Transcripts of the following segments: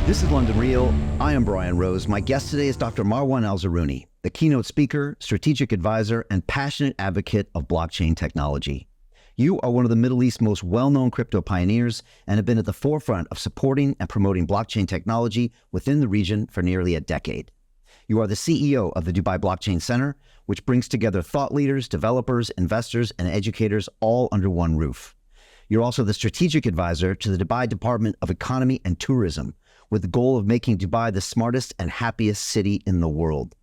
This is London Real. I am Brian Rose. My guest today is Dr. Marwan Alzarouni, the keynote speaker, strategic advisor, and passionate advocate of blockchain technology. You are one of the Middle East's most well-known crypto pioneers and have been at the forefront of supporting and promoting blockchain technology within the region for nearly a decade. You are the CEO of the Dubai Blockchain Center, which brings together thought leaders, developers, investors, and educators all under one roof. You're also the strategic advisor to the Dubai Department of Economy and Tourism, with the goal of making Dubai the smartest and happiest city in the world.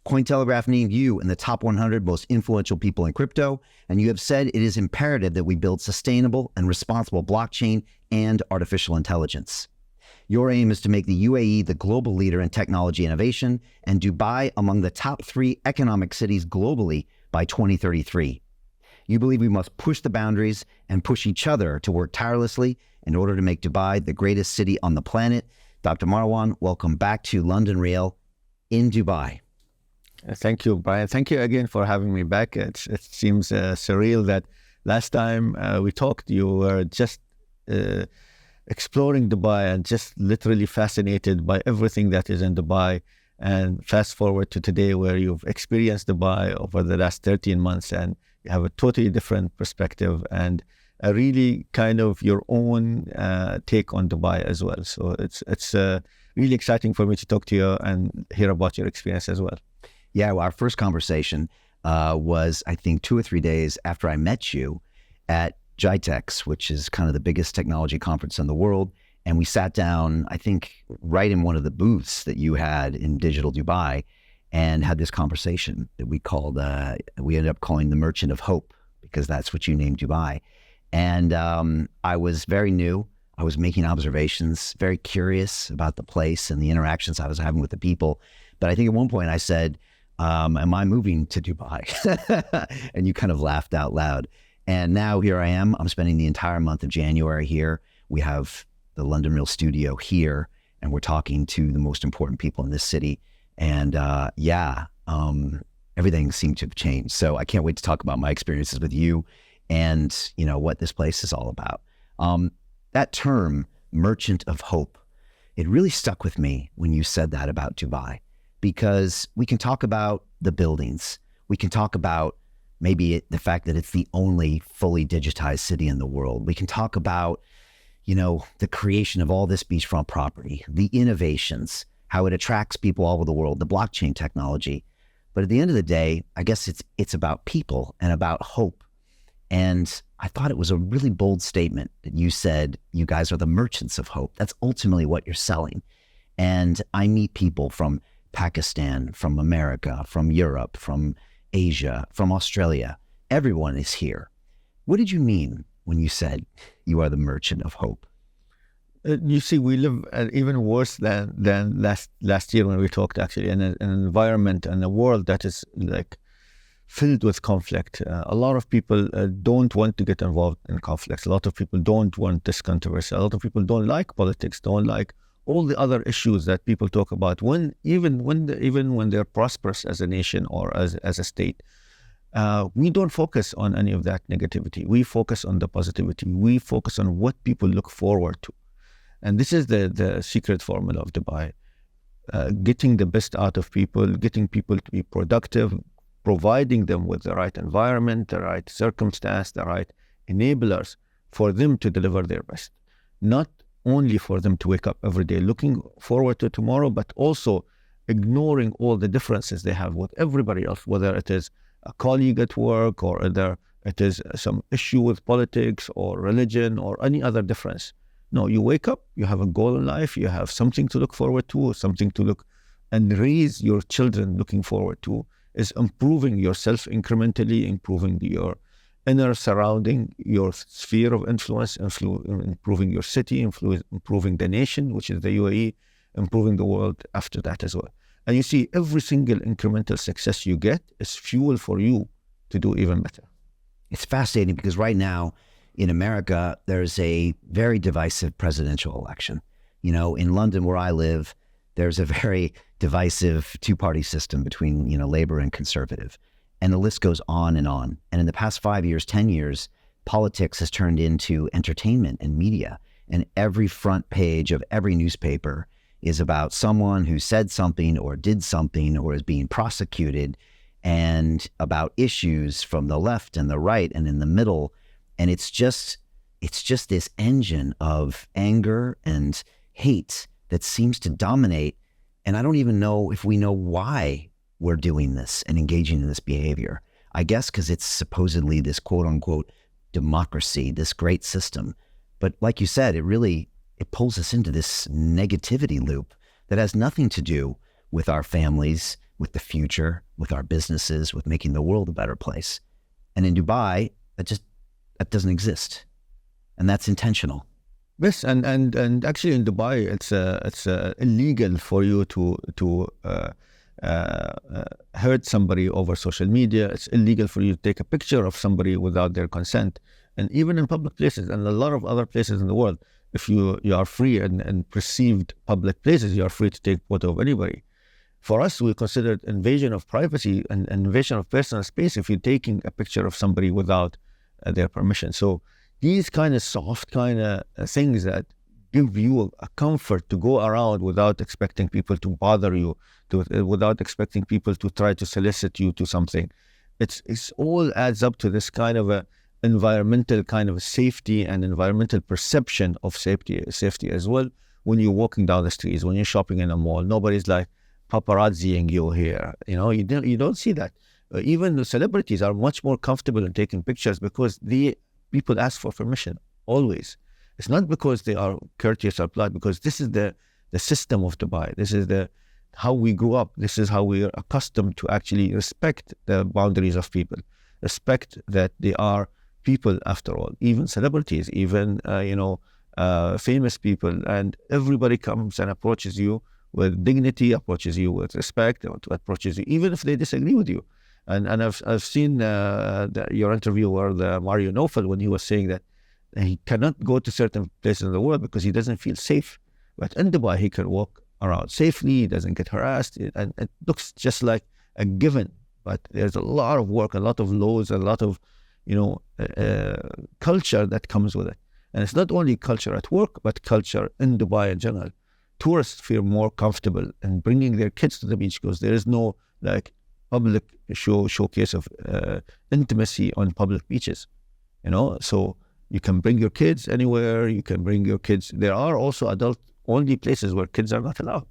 Cointelegraph named you in the top 100 most influential people in crypto, and you have said it is imperative that we build sustainable and responsible blockchain and artificial intelligence. Your aim is to make the UAE the global leader in technology innovation and Dubai among the top 3 economic cities globally by 2033. You believe we must push the boundaries and push each other to work tirelessly in order to make Dubai the greatest city on the planet. Dr. Marwan, welcome back to London Real in Dubai. Thank you, Brian. Thank you again for having me back. It seems surreal that last time we talked, you were just exploring Dubai and just literally fascinated by everything that is in Dubai. And fast forward to today where you've experienced Dubai over the last 13 months and you have a totally different perspective and a really kind of your own take on Dubai as well. So it's really exciting for me to talk to you and hear about your experience as well. Yeah, well, our first conversation was, I think, 2 or 3 days after I met you at GITEX, which is kind of the biggest technology conference in the world. And we sat down, I think, right in one of the booths that you had in Digital Dubai and had this conversation that we called, we ended up calling the Merchant of Hope, because that's what you named Dubai. And I was very new. I was making observations, very curious about the place and the interactions I was having with the people. But I think at one point I said, am I moving to Dubai? And you kind of laughed out loud. And now here I am. I'm spending the entire month of January here. We have the London Real studio here, and we're talking to the most important people in this city. And everything seemed to have changed. So I can't wait to talk about my experiences with you and, you know, what this place is all about. That term, Merchant of Hope, it really stuck with me when you said that about Dubai, because we can talk about the buildings. We can talk about maybe the fact that it's the only fully digitized city in the world. We can talk about, you know, the creation of all this beachfront property, the innovations, how it attracts people all over the world, the blockchain technology. But at the end of the day, I guess it's about people and about hope. And I thought it was a really bold statement that you said, you guys are the merchants of hope. That's ultimately what you're selling. And I meet people from Pakistan, from America, from Europe, from Asia, from Australia. Everyone is here. What did you mean when you said you are the merchant of hope? You see, we live even worse than last year when we talked, actually, in an environment and a world that is like filled with conflict. A lot of people don't want to get involved in conflicts. A lot of people don't want this controversy. A lot of people don't like politics, don't like all the other issues that people talk about. Even when they're prosperous as a nation or as a state, we don't focus on any of that negativity. We focus on the positivity. We focus on what people look forward to. And this is the secret formula of Dubai. Getting the best out of people, getting people to be productive, providing them with the right environment, the right circumstance, the right enablers for them to deliver their best. Not only for them to wake up every day looking forward to tomorrow, but also ignoring all the differences they have with everybody else, whether it is a colleague at work or whether it is some issue with politics or religion or any other difference. No, you wake up, you have a goal in life, you have something to look forward to, something to look and raise your children looking forward to, is improving yourself incrementally, improving your inner surrounding, your sphere of influence, improving your city, improving the nation, which is the UAE, improving the world after that as well. And you see, every single incremental success you get is fuel for you to do even better. It's fascinating because right now in America, there's a very divisive presidential election. You know, in London where I live, there's a very divisive two-party system between, you know, Labor and Conservative. And the list goes on. And in the past 5 years, 10 years, politics has turned into entertainment and media. And every front page of every newspaper is about someone who said something or did something or is being prosecuted, and about issues from the left and the right and in the middle. And it's just this engine of anger and hate that seems to dominate. And I don't even know if we know why we're doing this and engaging in this behavior. I guess because it's supposedly this quote unquote democracy, this great system. But like you said, it pulls us into this negativity loop that has nothing to do with our families, with the future, with our businesses, with making the world a better place. And in Dubai, that doesn't exist. And that's intentional. Yes, and actually in Dubai, it's illegal for you to hurt somebody over social media. It's illegal for you to take a picture of somebody without their consent. And even in public places and a lot of other places in the world, if you are free in perceived public places, you are free to take photo of anybody. For us, we consider it invasion of privacy and invasion of personal space if you're taking a picture of somebody without their permission. So these kind of soft kind of things that give you a comfort to go around without expecting people to bother you, without expecting people to try to solicit you to something. It's all adds up to this kind of a environmental kind of safety and environmental perception of safety as well. When you're walking down the streets, when you're shopping in a mall, nobody's like paparazziing you here. You don't see that. Even the celebrities are much more comfortable in taking pictures because people ask for permission always. It's not because they are courteous or polite, because this is the system of Dubai. This is how we grew up. This is how we are accustomed to actually respect the boundaries of people, respect that they are people after all, even celebrities, even famous people, and everybody comes and approaches you with dignity, approaches you with respect, approaches you even if they disagree with you. And I've seen your interview where Mario Nofel, when he was saying that he cannot go to certain places in the world because he doesn't feel safe, but in Dubai he can walk around safely, he doesn't get harassed, and it looks just like a given. But there's a lot of work, a lot of laws, a lot of culture that comes with it. And it's not only culture at work, but culture in Dubai in general. Tourists feel more comfortable in bringing their kids to the beach because there is no public showcase of intimacy on public beaches. So you can bring your kids anywhere. You can bring your kids. There are also adult-only places where kids are not allowed.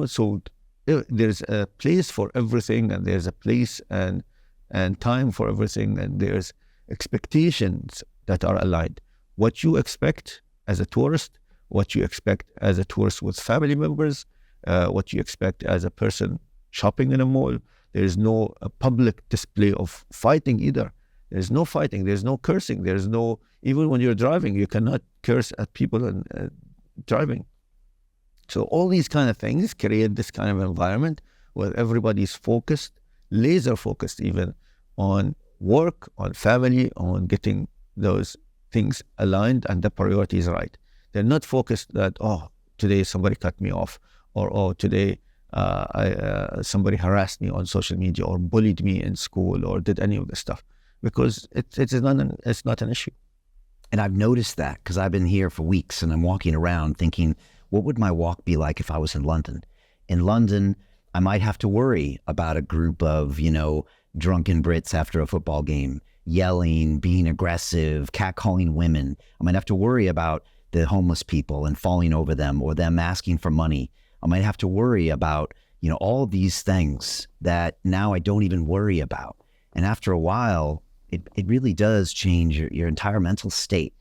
So there's a place for everything, and there's a place and time for everything, and there's expectations that are aligned. What you expect as a tourist, what you expect as a tourist with family members, what you expect as a person shopping in a mall. There is no public display of fighting either. There's no fighting. There's no cursing. There's no, even when you're driving, you cannot curse at people and driving. So all these kind of things create this kind of environment where everybody's focused, laser focused even on work, on family, on getting those things aligned and the priorities right. They're not focused that, today somebody cut me off, or today somebody harassed me on social media or bullied me in school or did any of this stuff, because it's not an issue. And I've noticed that because I've been here for weeks and I'm walking around thinking, what would my walk be like if I was in London? In London, I might have to worry about a group of, drunken Brits after a football game, yelling, being aggressive, catcalling women. I might have to worry about the homeless people and falling over them or them asking for money. I might have to worry about, all these things that now I don't even worry about. And after a while, it really does change your entire mental state.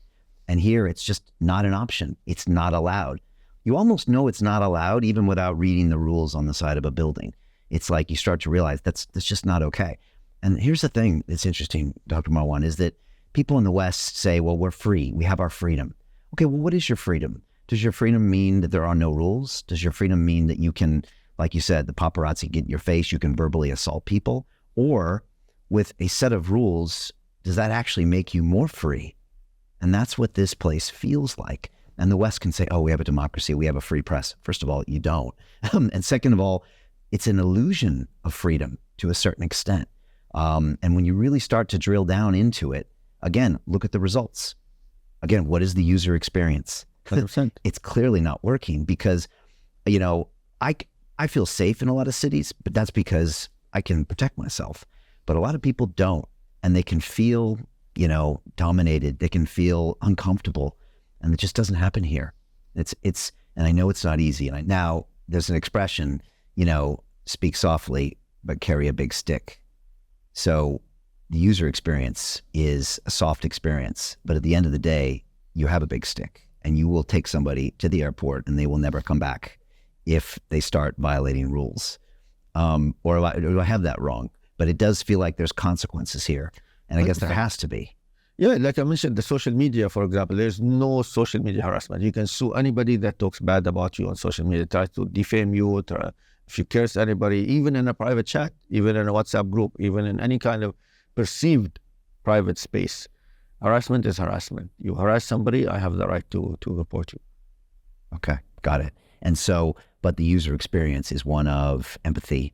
And here it's just not an option. It's not allowed. You almost know it's not allowed even without reading the rules on the side of a building. It's like you start to realize that's just not okay. And here's the thing that's interesting, Dr. Marwan, is that people in the West say, well, we're free. We have our freedom. Okay, well, what is your freedom? Does your freedom mean that there are no rules? Does your freedom mean that you can, like you said, the paparazzi get in your face, you can verbally assault people? Or with a set of rules, does that actually make you more free? And that's what this place feels like. And the West can say, oh, we have a democracy, we have a free press. First of all, you don't. And second of all, it's an illusion of freedom to a certain extent. And when you really start to drill down into it, again, look at the results. Again, what is the user experience? 100%. It's clearly not working because you know, I, I feel safe in a lot of cities, but that's because I can protect myself. But a lot of people don't, and they can feel, you know, dominated. They can feel uncomfortable, and it just doesn't happen here. And I know it's not easy. And now there's an expression, you know, speak softly, but carry a big stick. So the user experience is a soft experience, but at the end of the day, you have a big stick, and you will take somebody to the airport and they will never come back if they start violating rules. Or do I have that wrong? But it does feel like there's consequences here. And I guess there has to be. Yeah, like I mentioned, the social media, for example, there's no social media harassment. You can sue anybody that talks bad about you on social media, tries to defame you, if you curse anybody, even in a private chat, even in a WhatsApp group, even in any kind of perceived private space. Harassment is harassment. You harass somebody, I have the right to report you. Okay, got it. And so, but the user experience is one of empathy.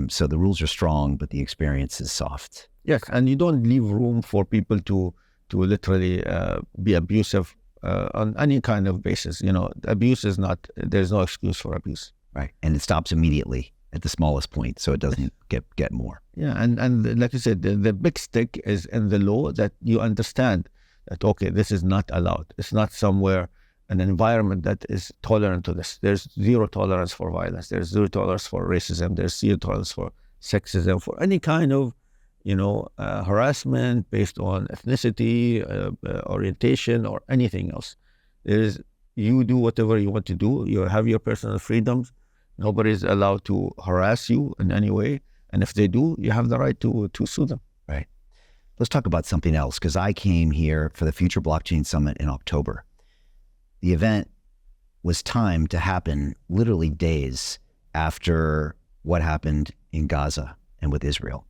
So the rules are strong, but the experience is soft. Yes, and you don't leave room for people to literally be abusive on any kind of basis. You know, abuse is not, there's no excuse for abuse. Right, and it stops immediately at the smallest point, so it doesn't get more. Yeah, and like you said, the big stick is in the law, that you understand that, okay, this is not allowed. It's not somewhere, an environment that is tolerant to this. There's zero tolerance for violence. There's zero tolerance for racism. There's zero tolerance for sexism, for any kind of, you know, harassment based on ethnicity, orientation, or anything else. You do whatever you want to do. You have your personal freedoms. Nobody's allowed to harass you in any way. And if they do, you have the right to sue them. Right. Let's talk about something else, because I came here for the Future Blockchain Summit in October. The event was timed to happen literally days after what happened in Gaza and with Israel.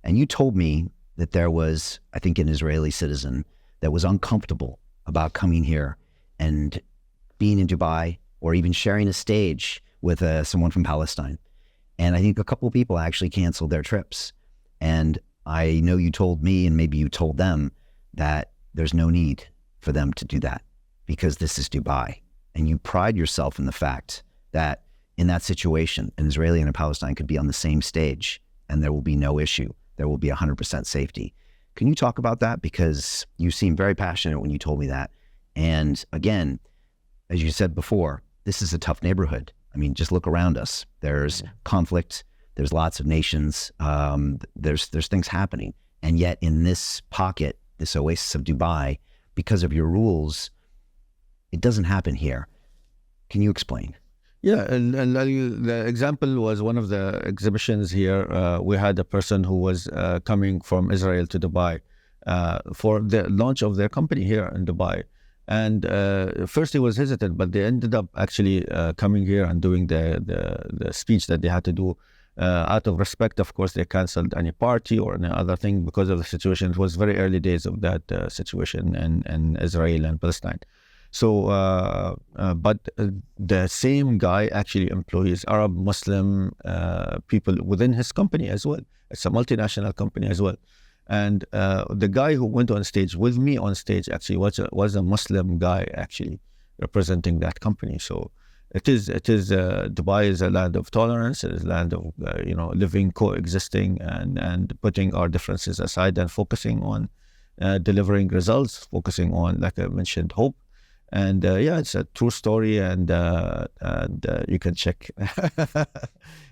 And you told me that there was, I think, an Israeli citizen that was uncomfortable about coming here and being in Dubai, or even sharing a stage with someone from Palestine. And I think a couple of people actually canceled their trips. And I know you told me, and maybe you told them, that there's no need for them to do that because this is Dubai. And you pride yourself in the fact that in that situation, an Israeli and a Palestine could be on the same stage and there will be no issue. There will be 100% safety. Can you talk about that? Because you seemed very passionate when you told me that. And again, as you said before, this is a tough neighborhood. I mean, just look around us. There's conflict. There's lots of nations. There's things happening. And yet in this pocket, this oasis of Dubai, because of your rules, it doesn't happen here. Can you explain? Yeah, and the example was one of the exhibitions here. We had a person who was coming from Israel to Dubai for the launch of their company here in Dubai. And first he was hesitant, but they ended up actually coming here and doing the speech that they had to do. Out of respect, of course, they canceled any party or any other thing because of the situation. It was very early days of that situation in Israel and Palestine. So, but the same guy actually employs Arab Muslim people within his company as well. It's a multinational company as well. And the guy who went on stage with me on stage actually was a Muslim guy actually representing that company. So it is Dubai is a land of tolerance. It is a land of living, coexisting, and putting our differences aside and focusing on delivering results, focusing on, like I mentioned, hope. And it's a true story, and you can check,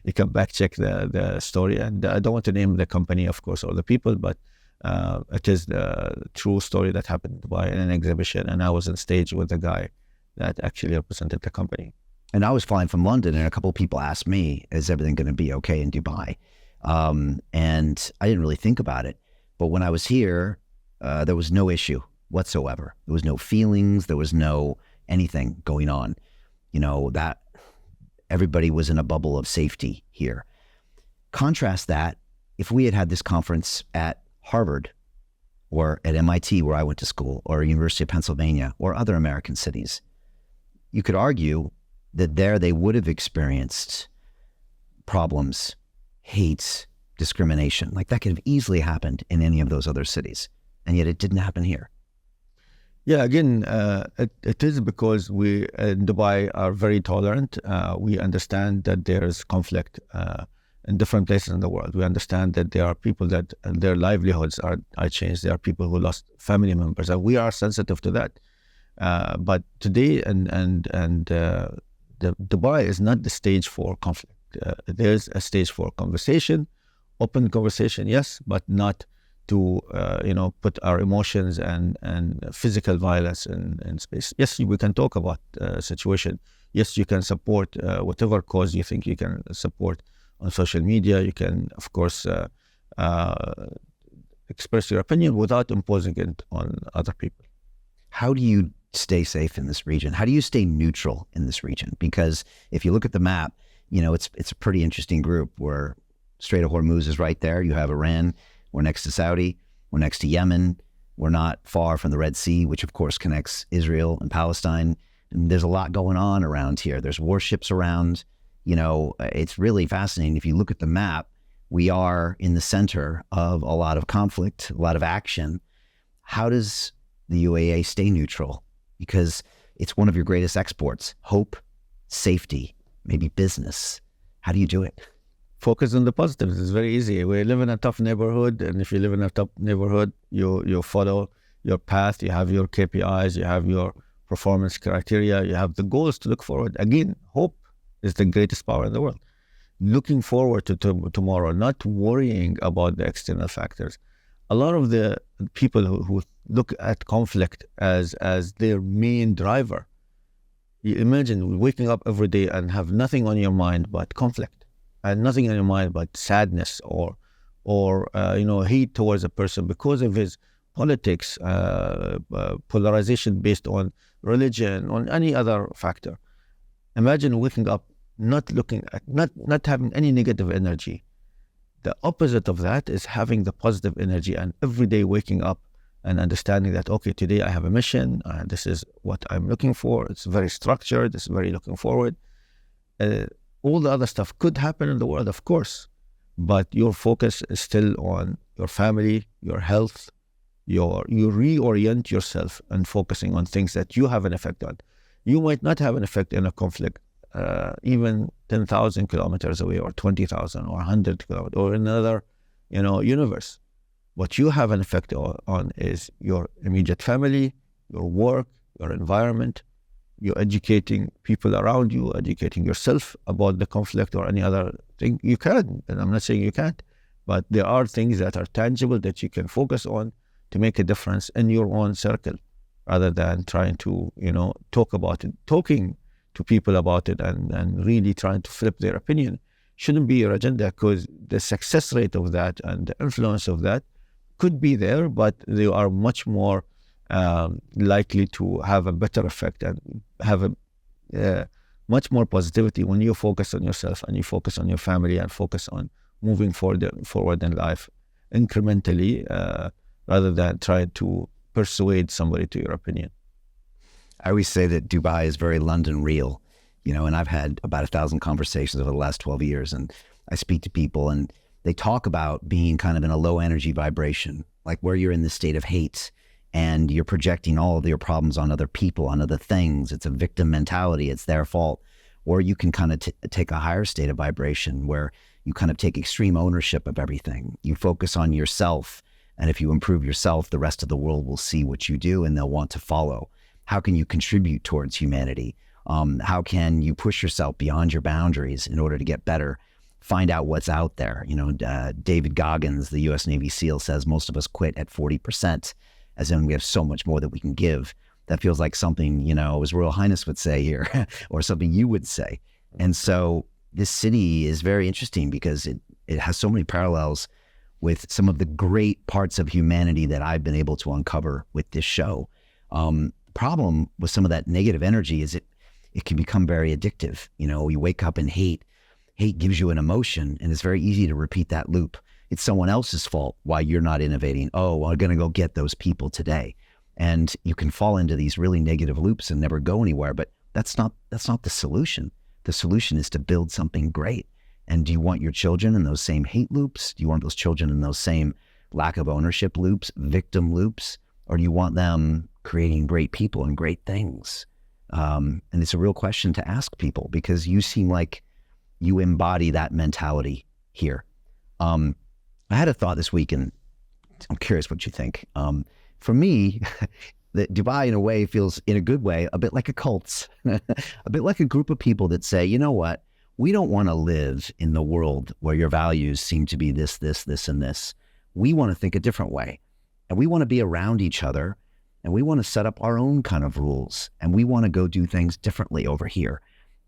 you can back check the story. And I don't want to name the company, of course, or the people, but it is the true story that happened in Dubai in an exhibition. And I was on stage with the guy that actually represented the company. And I was flying from London, and a couple of people asked me, is everything going to be okay in Dubai? And I didn't really think about it. But when I was here, there was no issue whatsoever. There was no feelings. There was no anything going on. That everybody was in a bubble of safety here. Contrast that if we had had this conference at Harvard or at MIT, where I went to school, or University of Pennsylvania, or other American cities. You could argue that there they would have experienced problems, hate, discrimination. Like that could have easily happened in any of those other cities. And yet it didn't happen here. Yeah, again, it is because we in Dubai are very tolerant. We understand that there is conflict in different places in the world. We understand that there are people that their livelihoods are changed. There are people who lost family members, and we are sensitive to that. But today, the Dubai is not the stage for conflict. There's a stage for conversation, open conversation, yes, but not to put our emotions and physical violence in space. Yes, we can talk about situation. Yes, you can support whatever cause you think you can support on social media. You can, of course, express your opinion without imposing it on other people. How do you stay safe in this region? How do you stay neutral in this region? Because if you look at the map, it's a pretty interesting group where Strait of Hormuz is right there. You have Iran. We're next to Saudi. We're next to Yemen. We're not far from the Red Sea, which of course connects Israel and Palestine. And there's a lot going on around here. There's warships around. It's really fascinating. If you look at the map, we are in the center of a lot of conflict, a lot of action. How does the UAE stay neutral? Because it's one of your greatest exports: hope, safety, maybe business. How do you do it? Focus on the positives. It's very easy. We live in a tough neighborhood, and if you live in a tough neighborhood, you follow your path. You have your KPIs, you have your performance criteria, you have the goals to look forward. Again, hope is the greatest power in the world. Looking forward to tomorrow, not worrying about the external factors. A lot of the people who look at conflict as their main driver. You imagine waking up every day and have nothing on your mind but conflict, and nothing on your mind but sadness or hate towards a person because of his politics, polarization based on religion, on any other factor. Imagine waking up not having any negative energy. The opposite of that is having the positive energy, and every day waking up and understanding that, okay, today I have a mission, and this is what I'm looking for. It's very structured. It's very looking forward. All the other stuff could happen in the world, of course, but your focus is still on your family, your health. You reorient yourself and focusing on things that you have an effect on. You might not have an effect in a conflict, even 10,000 kilometers away, or 20,000, or 100 kilometers, or another, universe. What you have an effect on is your immediate family, your work, your environment. You're educating people around you, educating yourself about the conflict or any other thing. You can, and I'm not saying you can't, but there are things that are tangible that you can focus on to make a difference in your own circle, rather than trying to, talk about it. Talking to people about it and really trying to flip their opinion shouldn't be your agenda, because the success rate of that and the influence of that could be there, but they are much more likely to have a better effect and have a much more positivity when you focus on yourself and you focus on your family and focus on moving forward in life incrementally, rather than trying to persuade somebody to your opinion. I always say that Dubai is very London real, and I've had about 1,000 conversations over the last 12 years, and I speak to people and they talk about being kind of in a low energy vibration, like where you're in the state of hate and you're projecting all of your problems on other people, on other things. It's a victim mentality. It's their fault. Or you can kind of take a higher state of vibration where you kind of take extreme ownership of everything. You focus on yourself. And if you improve yourself, the rest of the world will see what you do and they'll want to follow. How can you contribute towards humanity? How can you push yourself beyond your boundaries in order to get better? Find out what's out there. David Goggins, the U.S. Navy SEAL, says most of us quit at 40%, as in we have so much more that we can give. That feels like something, His Royal Highness would say here, or something you would say. And so this city is very interesting because it has so many parallels with some of the great parts of humanity that I've been able to uncover with this show. Problem with some of that negative energy is it can become very addictive. You wake up in hate. Hate gives you an emotion, and it's very easy to repeat that loop. It's someone else's fault why you're not innovating. Oh, well, I'm going to go get those people today. And you can fall into these really negative loops and never go anywhere, but that's not the solution. The solution is to build something great. And do you want your children in those same hate loops? Do you want those children in those same lack of ownership loops, victim loops? Or do you want them creating great people and great things. And it's a real question to ask people, because you seem like you embody that mentality here. I had a thought this week, and I'm curious what you think. For me, that Dubai, in a way, feels, in a good way, a bit like a cult, a bit like a group of people that say, you know what, we don't want to live in the world where your values seem to be this, this, this, and this. We want to think a different way, and we want to be around each other, and we want to set up our own kind of rules, and we want to go do things differently over here.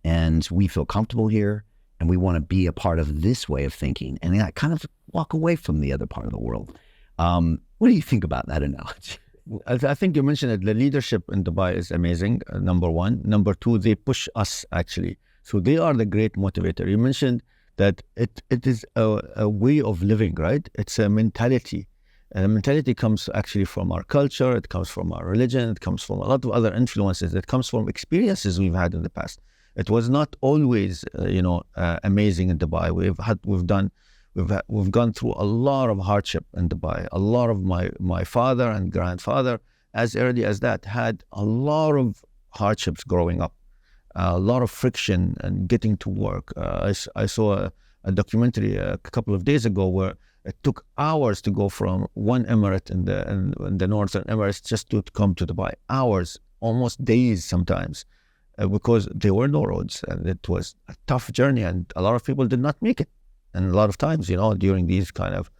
And we feel comfortable here, and we want to be a part of this way of thinking, and kind of walk away from the other part of the world. What do you think about that analogy? I think you mentioned it. The leadership in Dubai is amazing, number one. Number two, they push us, actually. So they are the great motivator. You mentioned that it is a way of living, right? It's a mentality. And the mentality comes actually from our culture. It comes from our religion. It comes from a lot of other influences. It comes from experiences we've had in the past. It was not always, amazing in Dubai. We've gone through a lot of hardship in Dubai. A lot of my father and grandfather, as early as that, had a lot of hardships growing up, a lot of friction and getting to work. I saw a documentary a couple of days ago where it took hours to go from one emirate in the northern Emirates just to come to Dubai. Hours, almost days sometimes, because there were no roads, and it was a tough journey, and a lot of people did not make it. And a lot of times, during these kind of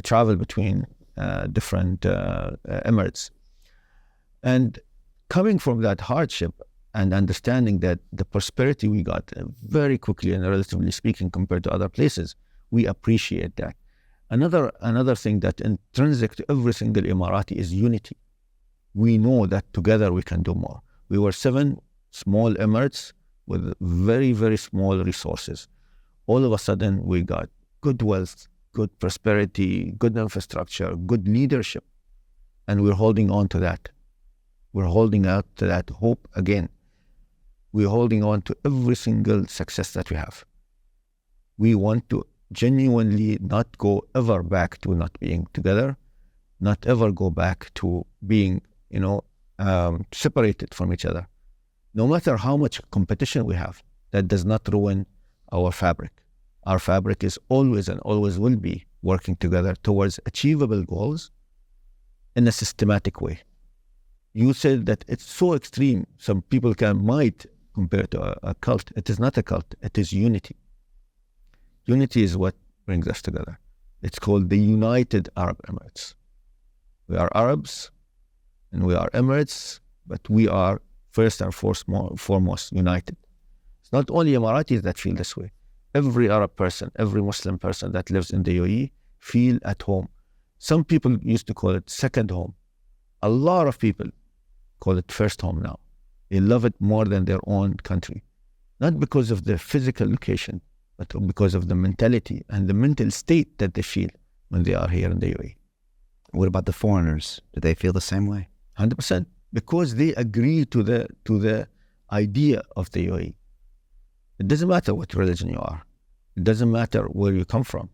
travel between different emirates. And coming from that hardship and understanding that the prosperity we got very quickly and relatively speaking compared to other places, we appreciate that. Another thing that intrinsic to every single Emirati is unity. We know that together we can do more. We were 7 small emirates with very, very small resources. All of a sudden, we got good wealth, good prosperity, good infrastructure, good leadership, and we're holding on to that. We're holding out to that hope again. We're holding on to every single success that we have. We want to genuinely not go ever back to not being together, not ever go back to being, separated from each other. No matter how much competition we have, that does not ruin our fabric. Our fabric is always and always will be working together towards achievable goals in a systematic way. You said that it's so extreme. Some people might compare to a cult. It is not a cult. It is unity. Unity is what brings us together. It's called the United Arab Emirates. We are Arabs and we are Emirates, but we are first and foremost united. It's not only Emiratis that feel this way. Every Arab person, every Muslim person that lives in the UAE feel at home. Some people used to call it second home. A lot of people call it first home now. They love it more than their own country. Not because of the physical location, but because of the mentality and the mental state that they feel when they are here in the UAE. What about the foreigners? Do they feel the same way? 100%. Because they agree to the idea of the UAE. It doesn't matter what religion you are. It doesn't matter where you come from.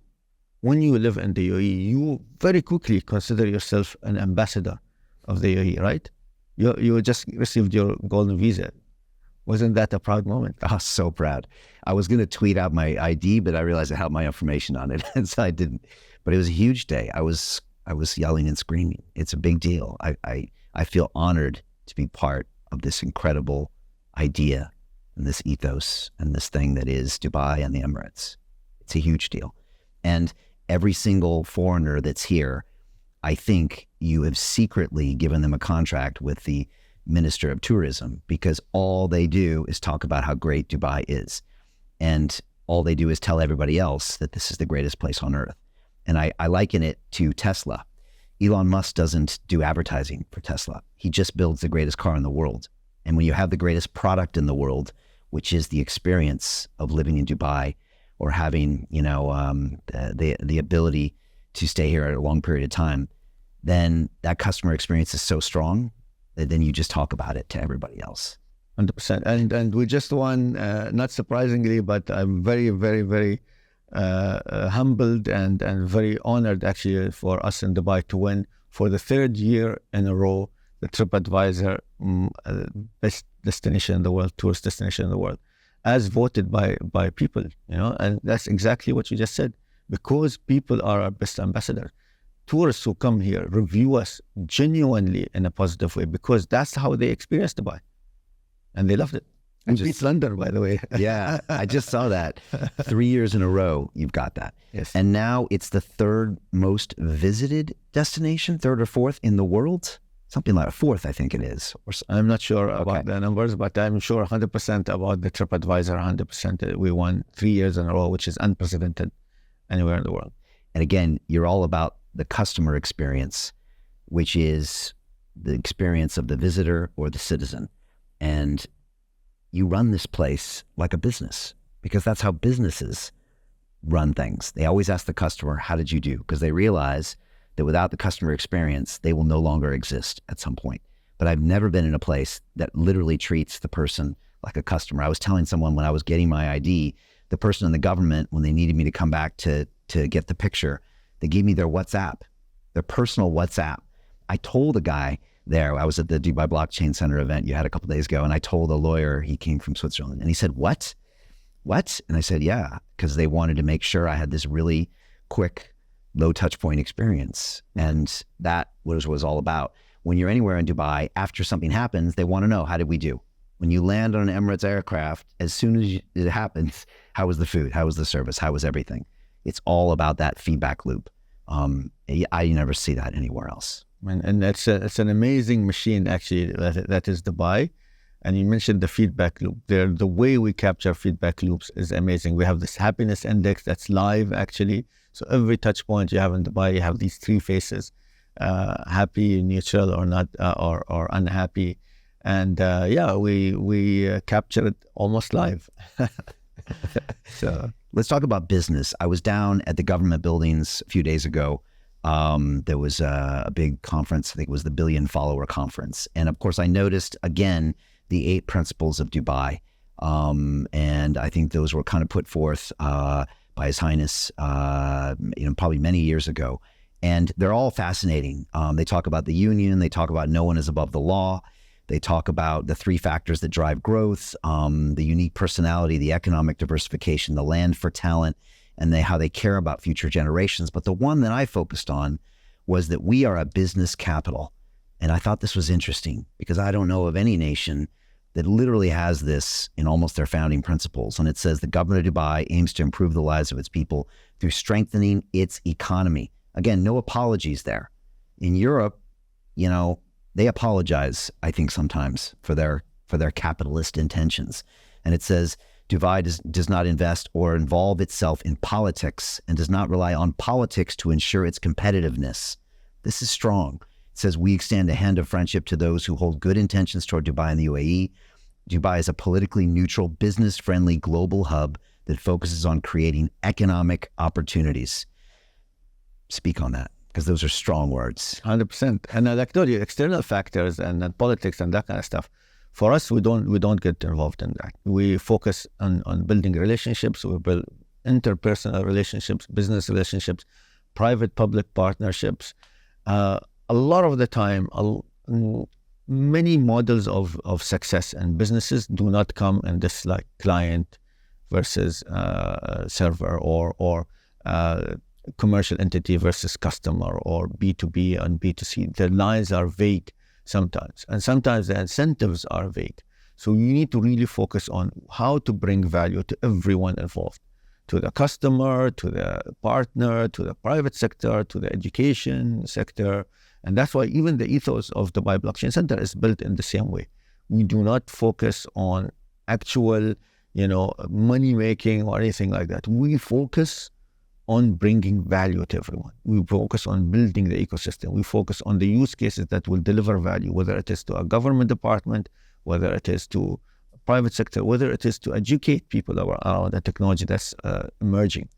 When you live in the UAE, you very quickly consider yourself an ambassador of the UAE, right? You just received your golden visa. Wasn't that a proud moment? I was so proud. I was going to tweet out my ID, but I realized I had my information on it, and so I didn't. But it was a huge day. I was yelling and screaming. It's a big deal. I feel honored to be part of this incredible idea and this ethos and this thing that is Dubai and the Emirates. It's a huge deal. And every single foreigner that's here, I think you have secretly given them a contract with the Minister of Tourism, because all they do is talk about how great Dubai is. And all they do is tell everybody else that this is the greatest place on earth. And I liken it to Tesla. Elon Musk doesn't do advertising for Tesla. He just builds the greatest car in the world. And when you have the greatest product in the world, which is the experience of living in Dubai or having, the ability to stay here at a long period of time, then that customer experience is so strong that then you just talk about it to everybody else. 100%. And we just won, not surprisingly, but I'm very, very, very humbled and very honored actually for us in Dubai to win for the 3rd year in a row the TripAdvisor best destination in the world, tourist destination in the world, as voted by people, and that's exactly what you just said, because people are our best ambassadors. Tourists who come here review us genuinely in a positive way because that's how they experienced Dubai, and they loved it. And beats London, by the way. Yeah, I just saw that. 3 years in a row, you've got that. Yes. And now it's the third most visited destination, third or fourth in the world? Something like a fourth, I think it is. I'm not sure about the numbers, but I'm sure 100% about the TripAdvisor, 100%. We won 3 years in a row, which is unprecedented anywhere in the world. And again, you're all about the customer experience, which is the experience of the visitor or the citizen. And you run this place like a business, because that's how businesses run things. They always ask the customer, how did you do? Because they realize that without the customer experience, they will no longer exist at some point. But I've never been in a place that literally treats the person like a customer. I was telling someone when I was getting my ID, the person in the government, when they needed me to come back to get the picture, they gave me their WhatsApp, their personal WhatsApp. I told a guy there, I was at the Dubai Blockchain Center event you had a couple of days ago, and I told a lawyer, he came from Switzerland, and he said, what? And I said, yeah, because they wanted to make sure I had this really quick, low touch point experience. And that was all about. When you're anywhere in Dubai, after something happens, they want to know, how did we do? When you land on an Emirates aircraft, as soon as it happens, how was the food? How was the service? How was everything? It's all about that feedback loop. I never see that anywhere else. And it's an amazing machine, actually, that is Dubai. And you mentioned the feedback loop there. The way we capture feedback loops is amazing. We have this happiness index that's live, actually. So every touch point you have in Dubai, you have these three phases: happy, neutral, or not, or unhappy. And we capture it almost live. So let's talk about business. I was down at the government buildings a few days ago. There was a big conference. I think it was the Billion Follower Conference. And of course, I noticed again the 8 principles of Dubai. And I think those were kind of put forth by His Highness, probably many years ago. And they're all fascinating. They talk about the union. They talk about no one is above the law. They talk about the 3 factors that drive growth, the unique personality, the economic diversification, the land for talent, and how they care about future generations. But the one that I focused on was that we are a business capital. And I thought this was interesting because I don't know of any nation that literally has this in almost their founding principles. And it says the government of Dubai aims to improve the lives of its people through strengthening its economy. Again, no apologies there. In Europe, they apologize, I think, sometimes for their capitalist intentions. And it says Dubai does not invest or involve itself in politics and does not rely on politics to ensure its competitiveness. This is strong. It says we extend a hand of friendship to those who hold good intentions toward Dubai and the UAE. Dubai is a politically neutral, business-friendly global hub that focuses on creating economic opportunities. Speak on that, because those are strong words. 100%. And like I told you, external factors and politics and that kind of stuff, for us, we don't get involved in that. We focus on building relationships. We build interpersonal relationships, business relationships, private-public partnerships. A lot of the time, many models of success and businesses do not come in this like client versus server or commercial entity versus customer or B2B and B2C. The lines are vague sometimes, and sometimes the incentives are vague. So you need to really focus on how to bring value to everyone involved, to the customer, to the partner, to the private sector, to the education sector. And that's why even the ethos of the Dubai Blockchain Center is built in the same way. We do not focus on actual, money making or anything like that. We focus on bringing value to everyone. We focus on building the ecosystem. We focus on the use cases that will deliver value, whether it is to a government department, whether it is to a private sector, whether it is to educate people around the technology that's emerging.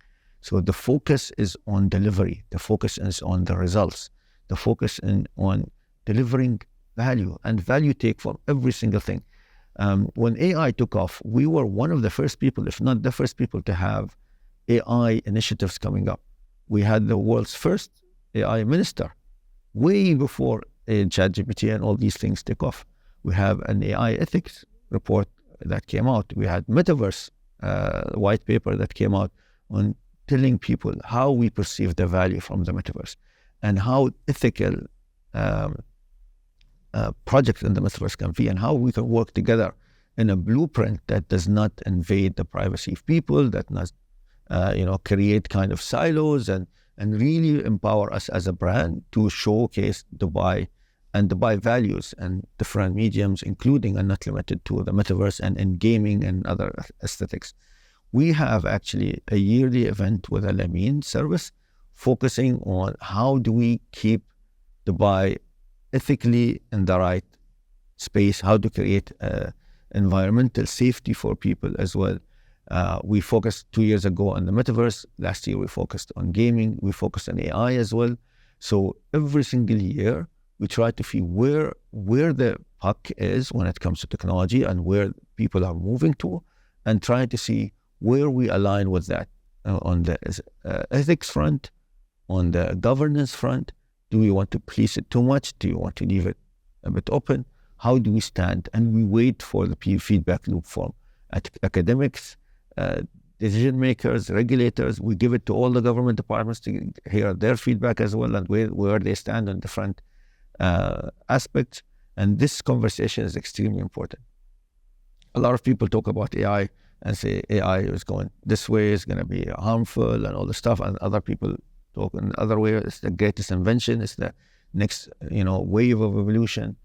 So the focus is on delivery. The focus is on the results. The focus on delivering value and value take from every single thing. When AI took off, we were one of the first people, if not the first people, to have AI initiatives coming up. We had the world's first AI minister way before ChatGPT and all these things take off. We have an AI ethics report that came out. We had metaverse white paper that came out on telling people how we perceive the value from the metaverse and how ethical projects in the metaverse can be and how we can work together in a blueprint that does not invade the privacy of people, that does create kind of silos and really empower us as a brand to showcase Dubai and Dubai values and different mediums, including and not limited to the metaverse and in gaming and other aesthetics. We have actually a yearly event with Al Amin service focusing on how do we keep Dubai ethically in the right space, how to create environmental safety for people as well. We focused 2 years ago on the metaverse. Last year we focused on gaming. We focused on AI as well. So every single year we try to see where the puck is when it comes to technology and where people are moving to, and trying to see where we align with that on the ethics front, on the governance front. Do we want to police it too much? Do you want to leave it a bit open? How do we stand? And we wait for the feedback loop from academics, decision makers, regulators. We give it to all the government departments to hear their feedback as well and where they stand on different aspects. And this conversation is extremely important. A lot of people talk about AI and say AI is going this way, is going to be harmful and all the stuff, and other people talk in the other way. It's the greatest invention. It's the next wave of evolution.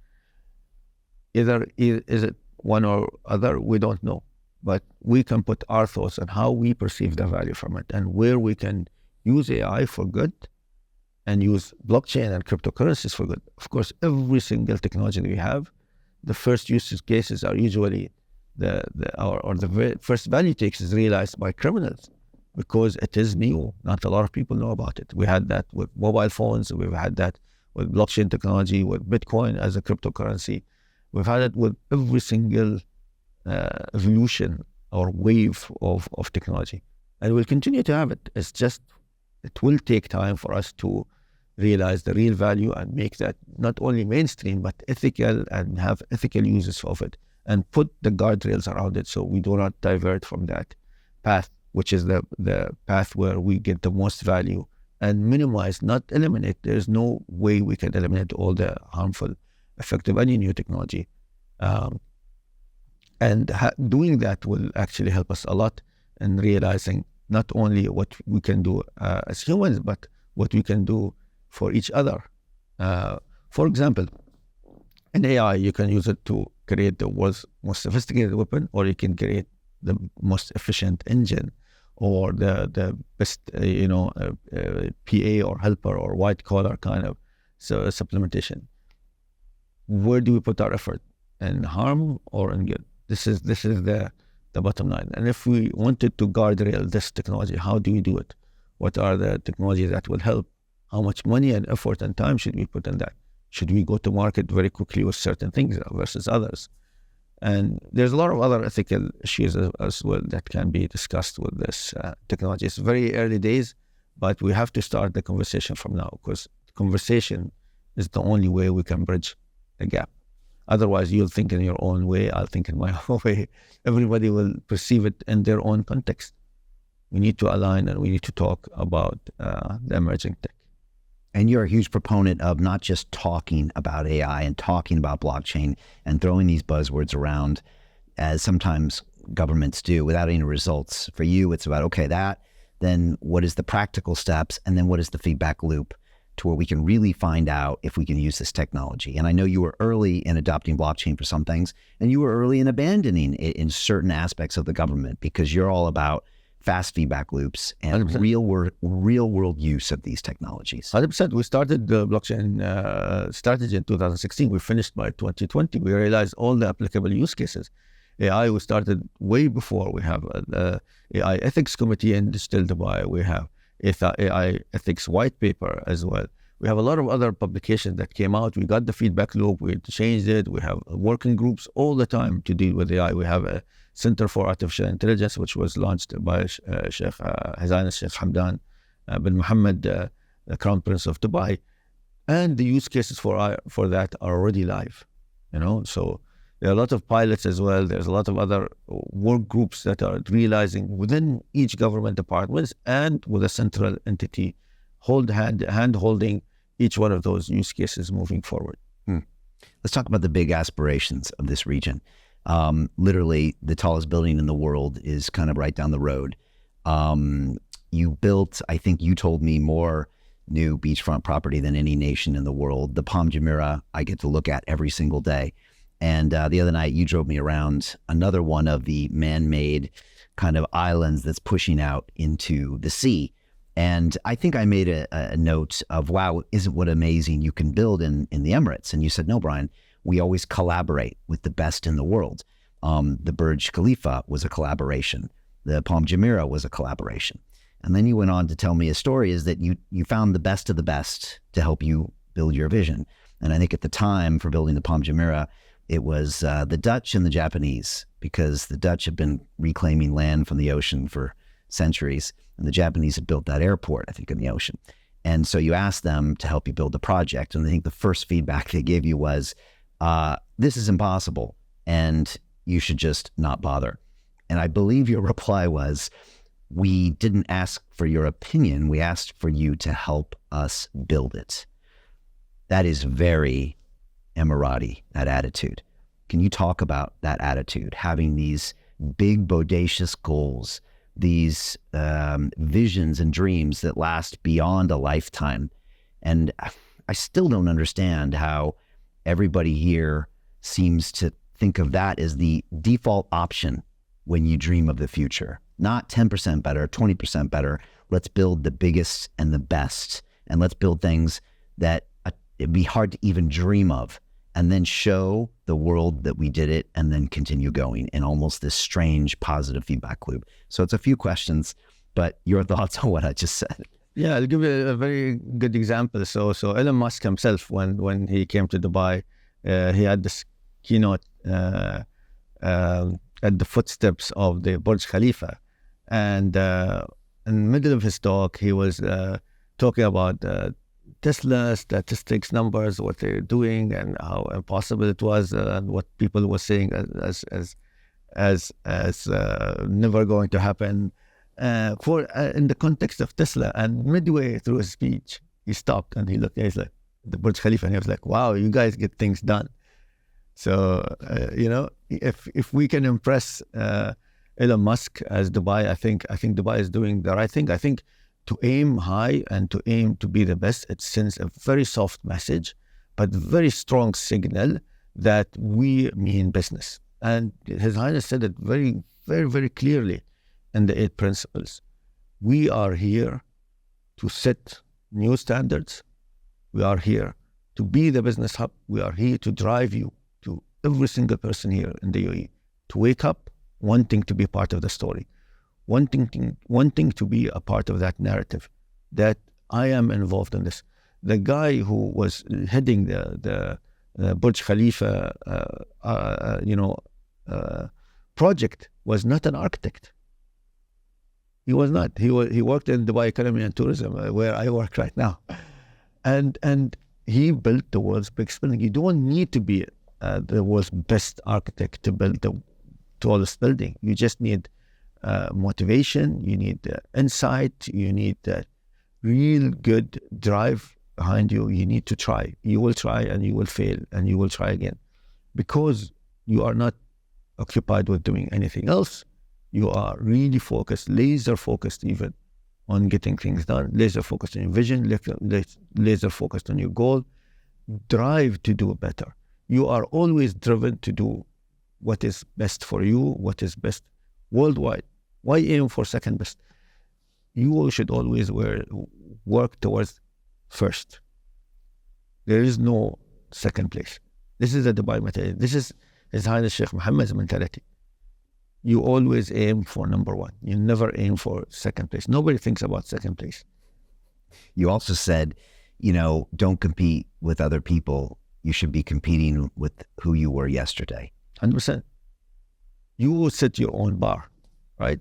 Either is it one or other, we don't know. But we can put our thoughts on how we perceive the value from it and where we can use AI for good and use blockchain and cryptocurrencies for good. Of course, every single technology that we have, the first use cases are usually the first value takes is realized by criminals because it is new. Not a lot of people know about it. We had that with mobile phones. We've had that with blockchain technology, with Bitcoin as a cryptocurrency. We've had it with every single evolution or wave of technology. And we'll continue to have it. It's just, it will take time for us to realize the real value and make that not only mainstream, but ethical and have ethical uses of it and put the guardrails around it so we do not divert from that path, which is the path where we get the most value and minimize, not eliminate. There's no way we can eliminate all the harmful effect of any new technology. Doing that will actually help us a lot in realizing not only what we can do as humans, but what we can do for each other. For example, in AI, you can use it to create the world's most sophisticated weapon, or you can create the most efficient engine, or the best, PA or helper or white collar kind of supplementation. Where do we put our effort? In harm or in good? This is the bottom line. And if we wanted to guardrail this technology, how do we do it? What are the technologies that will help? How much money and effort and time should we put in that? Should we go to market very quickly with certain things versus others? And there's a lot of other ethical issues as well that can be discussed with this technology. It's very early days, but we have to start the conversation from now, because conversation is the only way we can bridge the gap. Otherwise, you'll think in your own way, I'll think in my own way. Everybody will perceive it in their own context. We need to align and we need to talk about the emerging tech. And you're a huge proponent of not just talking about AI and talking about blockchain and throwing these buzzwords around as sometimes governments do without any results. For you, it's about, okay, then what is the practical steps? And then what is the feedback loop to where we can really find out if we can use this technology? And I know you were early in adopting blockchain for some things, and you were early in abandoning it in certain aspects of the government, because you're all about fast feedback loops and 100%. real world use of these technologies. 100%. We started the blockchain strategy in 2016. We finished by 2020. We realized all the applicable use cases. AI, we started way before. We have the AI ethics committee in Digital Dubai. We have AI ethics white paper as well. We have a lot of other publications that came out. We got the feedback loop. We changed it. We have working groups all the time to deal with AI. We have a Center for Artificial Intelligence, which was launched by His Highness Sheikh Hamdan bin Mohammed, the Crown Prince of Dubai. and the use cases for that are already live. So there are a lot of pilots as well. There's a lot of other work groups that are realizing within each government departments and with a central entity hand holding each one of those use cases moving forward. Let's talk about the big aspirations of this region. Literally, the tallest building in the world is kind of right down the road. You built, I think you told me, more new beachfront property than any nation in the world. The Palm Jumeirah, I get to look at every single day. And the other night, you drove me around another one of the man-made kind of islands that's pushing out into the sea. And I think I made a note of, wow, isn't what amazing you can build in the Emirates? And you said, no, Brian, we always collaborate with the best in the world. The Burj Khalifa was a collaboration. The Palm Jumeirah was a collaboration. And then you went on to tell me a story is that you found the best of the best to help you build your vision. And I think at the time for building the Palm Jumeirah, it was the Dutch and the Japanese, because the Dutch have been reclaiming land from the ocean for centuries, and the Japanese had built that airport, I think, in the ocean. And so you asked them to help you build the project. And I think the first feedback they gave you was, this is impossible, and you should just not bother. And I believe your reply was, we didn't ask for your opinion, we asked for you to help us build it. That is very Emirati, that attitude. Can you talk about that attitude, having these big, bodacious goals, these visions and dreams that last beyond a lifetime? And I still don't understand how everybody here seems to think of that as the default option when you dream of the future. Not 10% better, 20% better. Let's build the biggest and the best. And let's build things that it'd be hard to even dream of, and then show the world that we did it, and then continue going in almost this strange positive feedback loop. So it's a few questions, but your thoughts on what I just said. Yeah, I'll give you a very good example. So Elon Musk himself, when he came to Dubai, he had this keynote at the footsteps of the Burj Khalifa. And in the middle of his talk, he was talking about Tesla statistics, numbers, what they're doing, and how impossible it was, and what people were saying as never going to happen. In the context of Tesla, and midway through his speech, he stopped and he looked at the Burj Khalifa, and he was like, "Wow, you guys get things done." So if we can impress Elon Musk as Dubai, I think Dubai is doing the right thing. I think to aim high and to aim to be the best, it sends a very soft message, but very strong signal that we mean business. And His Highness said it very, very, very clearly in the 8 principles. We are here to set new standards. We are here to be the business hub. We are here to drive you, to every single person here in the UAE, to wake up wanting to be part of the story, wanting to be a part of that narrative, that I am involved in this. The guy who was heading the Burj Khalifa project was not an architect. He was not. He worked in Dubai Economy and Tourism, where I work right now, and he built the world's biggest building. You don't need to be the world's best architect to build the tallest building. You just need motivation. You need insight. You need real good drive behind you. You need to try. You will try and you will fail and you will try again, because you are not occupied with doing anything else. You are really focused, laser focused even on getting things done, laser focused on your vision, laser focused on your goal, drive to do better. You are always driven to do what is best for you, what is best worldwide. Why aim for second best? You should always work towards first. There is no second place. This is a Dubai mentality. This is His Highness Sheikh Mohammed's mentality. You always aim for number one. You never aim for second place. Nobody thinks about second place. You also said, don't compete with other people. You should be competing with who you were yesterday. 100%. You set your own bar, right?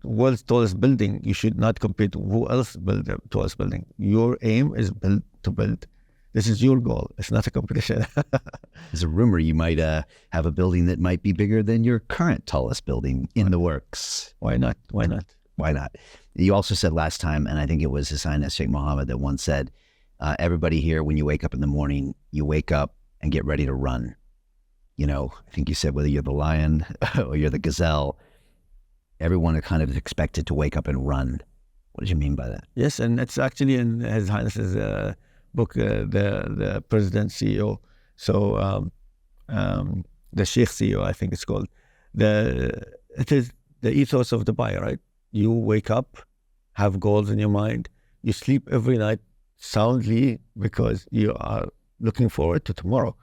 world's tallest building, you should not compete who else built the tallest building. Your aim is to build. This is your goal. It's not a competition. There's a rumor you might have a building that might be bigger than your current tallest building in the works. Why not? Why not? Why not? You also said last time, and I think it was His Highness Sheikh Mohammed that once said, everybody here, when you wake up in the morning, you wake up and get ready to run. You know, I think you said whether you're the lion or you're the gazelle, everyone kind of is expected to wake up and run. What did you mean by that? Yes, and it's actually in His Highness's book, the President CEO. So the Sheikh CEO, I think it's called. It is the ethos of Dubai, right? You wake up, have goals in your mind. You sleep every night soundly because you are looking forward to tomorrow.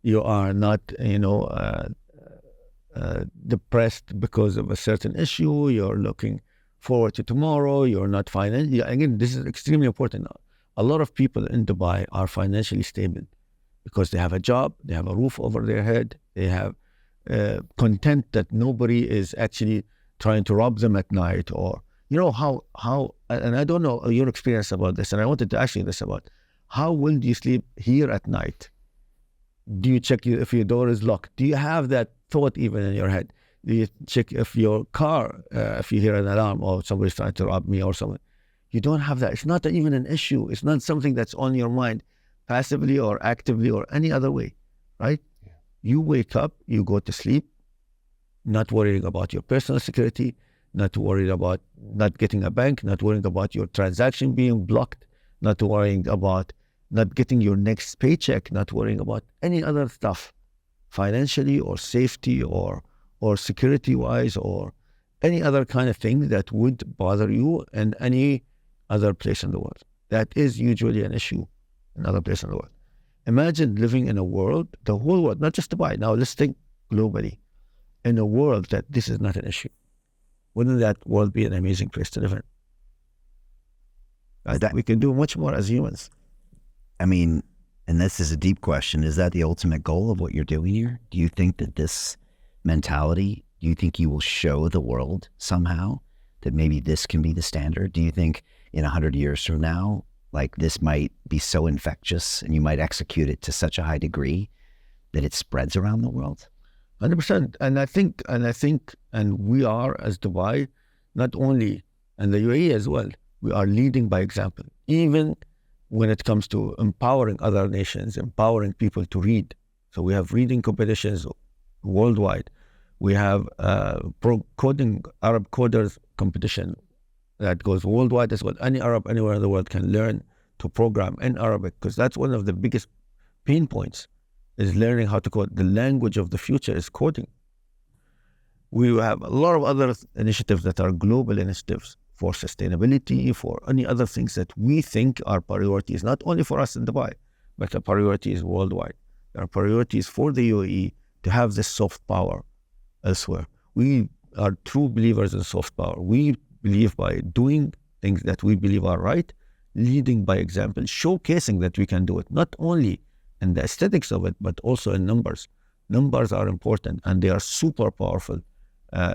You are not, depressed because of a certain issue. You're looking forward to tomorrow. You're not financially. Again, this is extremely important. A lot of people in Dubai are financially stable because they have a job, they have a roof over their head, they have content that nobody is actually trying to rob them at night, or how and I don't know your experience about this, and I wanted to ask you this about how well do you sleep here at night? Do you check if your door is locked? Do you have that thought even in your head? Do you check if your car, if you hear an alarm or somebody's trying to rob me or something? You don't have that. It's not even an issue. It's not something that's on your mind passively or actively or any other way, right? Yeah. You wake up, you go to sleep, not worrying about your personal security, not worried about not getting a bank, not worrying about your transaction being blocked, not worrying about not getting your next paycheck, not worrying about any other stuff, financially or safety or security-wise or any other kind of thing that would bother you in any other place in the world. That is usually an issue in other place in the world. Imagine living in a world, the whole world, not just Dubai. Now let's think globally, in a world that this is not an issue. Wouldn't that world be an amazing place to live in? That we can do much more as humans. I mean, and this is a deep question, is that the ultimate goal of what you're doing here? Do you think that this mentality, do you think you will show the world somehow that maybe this can be the standard? Do you think in 100 years from now, like this might be so infectious and you might execute it to such a high degree that it spreads around the world? 100%. And I think, and we are as Dubai, not only, and the UAE as well, we are leading by example, even when it comes to empowering other nations, empowering people to read. So we have reading competitions worldwide. We have coding, Arab coders competition that goes worldwide as well. Any Arab anywhere in the world can learn to program in Arabic, because that's one of the biggest pain points, is learning how to code. The language of the future is coding. We have a lot of other initiatives that are global initiatives for sustainability, for any other things that we think are priorities, not only for us in Dubai, but the priorities worldwide. There are priorities for the UAE to have this soft power elsewhere. We are true believers in soft power. We believe by doing things that we believe are right, leading by example, showcasing that we can do it, not only in the aesthetics of it, but also in numbers. Numbers are important, and they are super powerful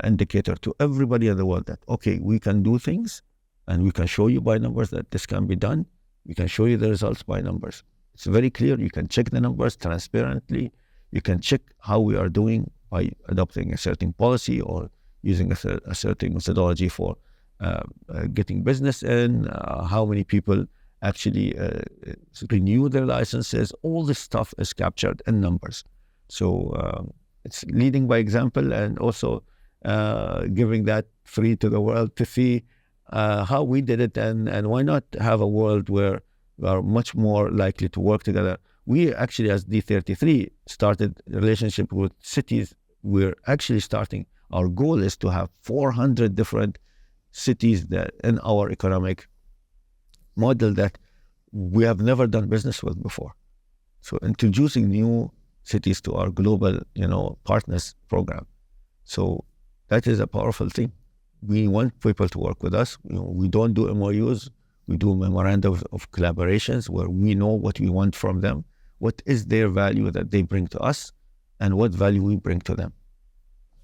indicator to everybody in the world that, okay, we can do things and we can show you by numbers that this can be done. We can show you the results by numbers. It's very clear. You can check the numbers transparently. You can check how we are doing by adopting a certain policy or using a certain methodology for getting business in, how many people actually renew their licenses. All this stuff is captured in numbers. So it's leading by example, and also giving that free to the world to see how we did it, and why not have a world where we are much more likely to work together. We actually, as D33, started a relationship with cities. We're actually starting, our goal is to have 400 different cities that in our economic model that we have never done business with before. So introducing new cities to our global, partners program. So that is a powerful thing. We want people to work with us. We don't do MOUs. We do memorandums of collaborations where we know what we want from them, what is their value that they bring to us, and what value we bring to them.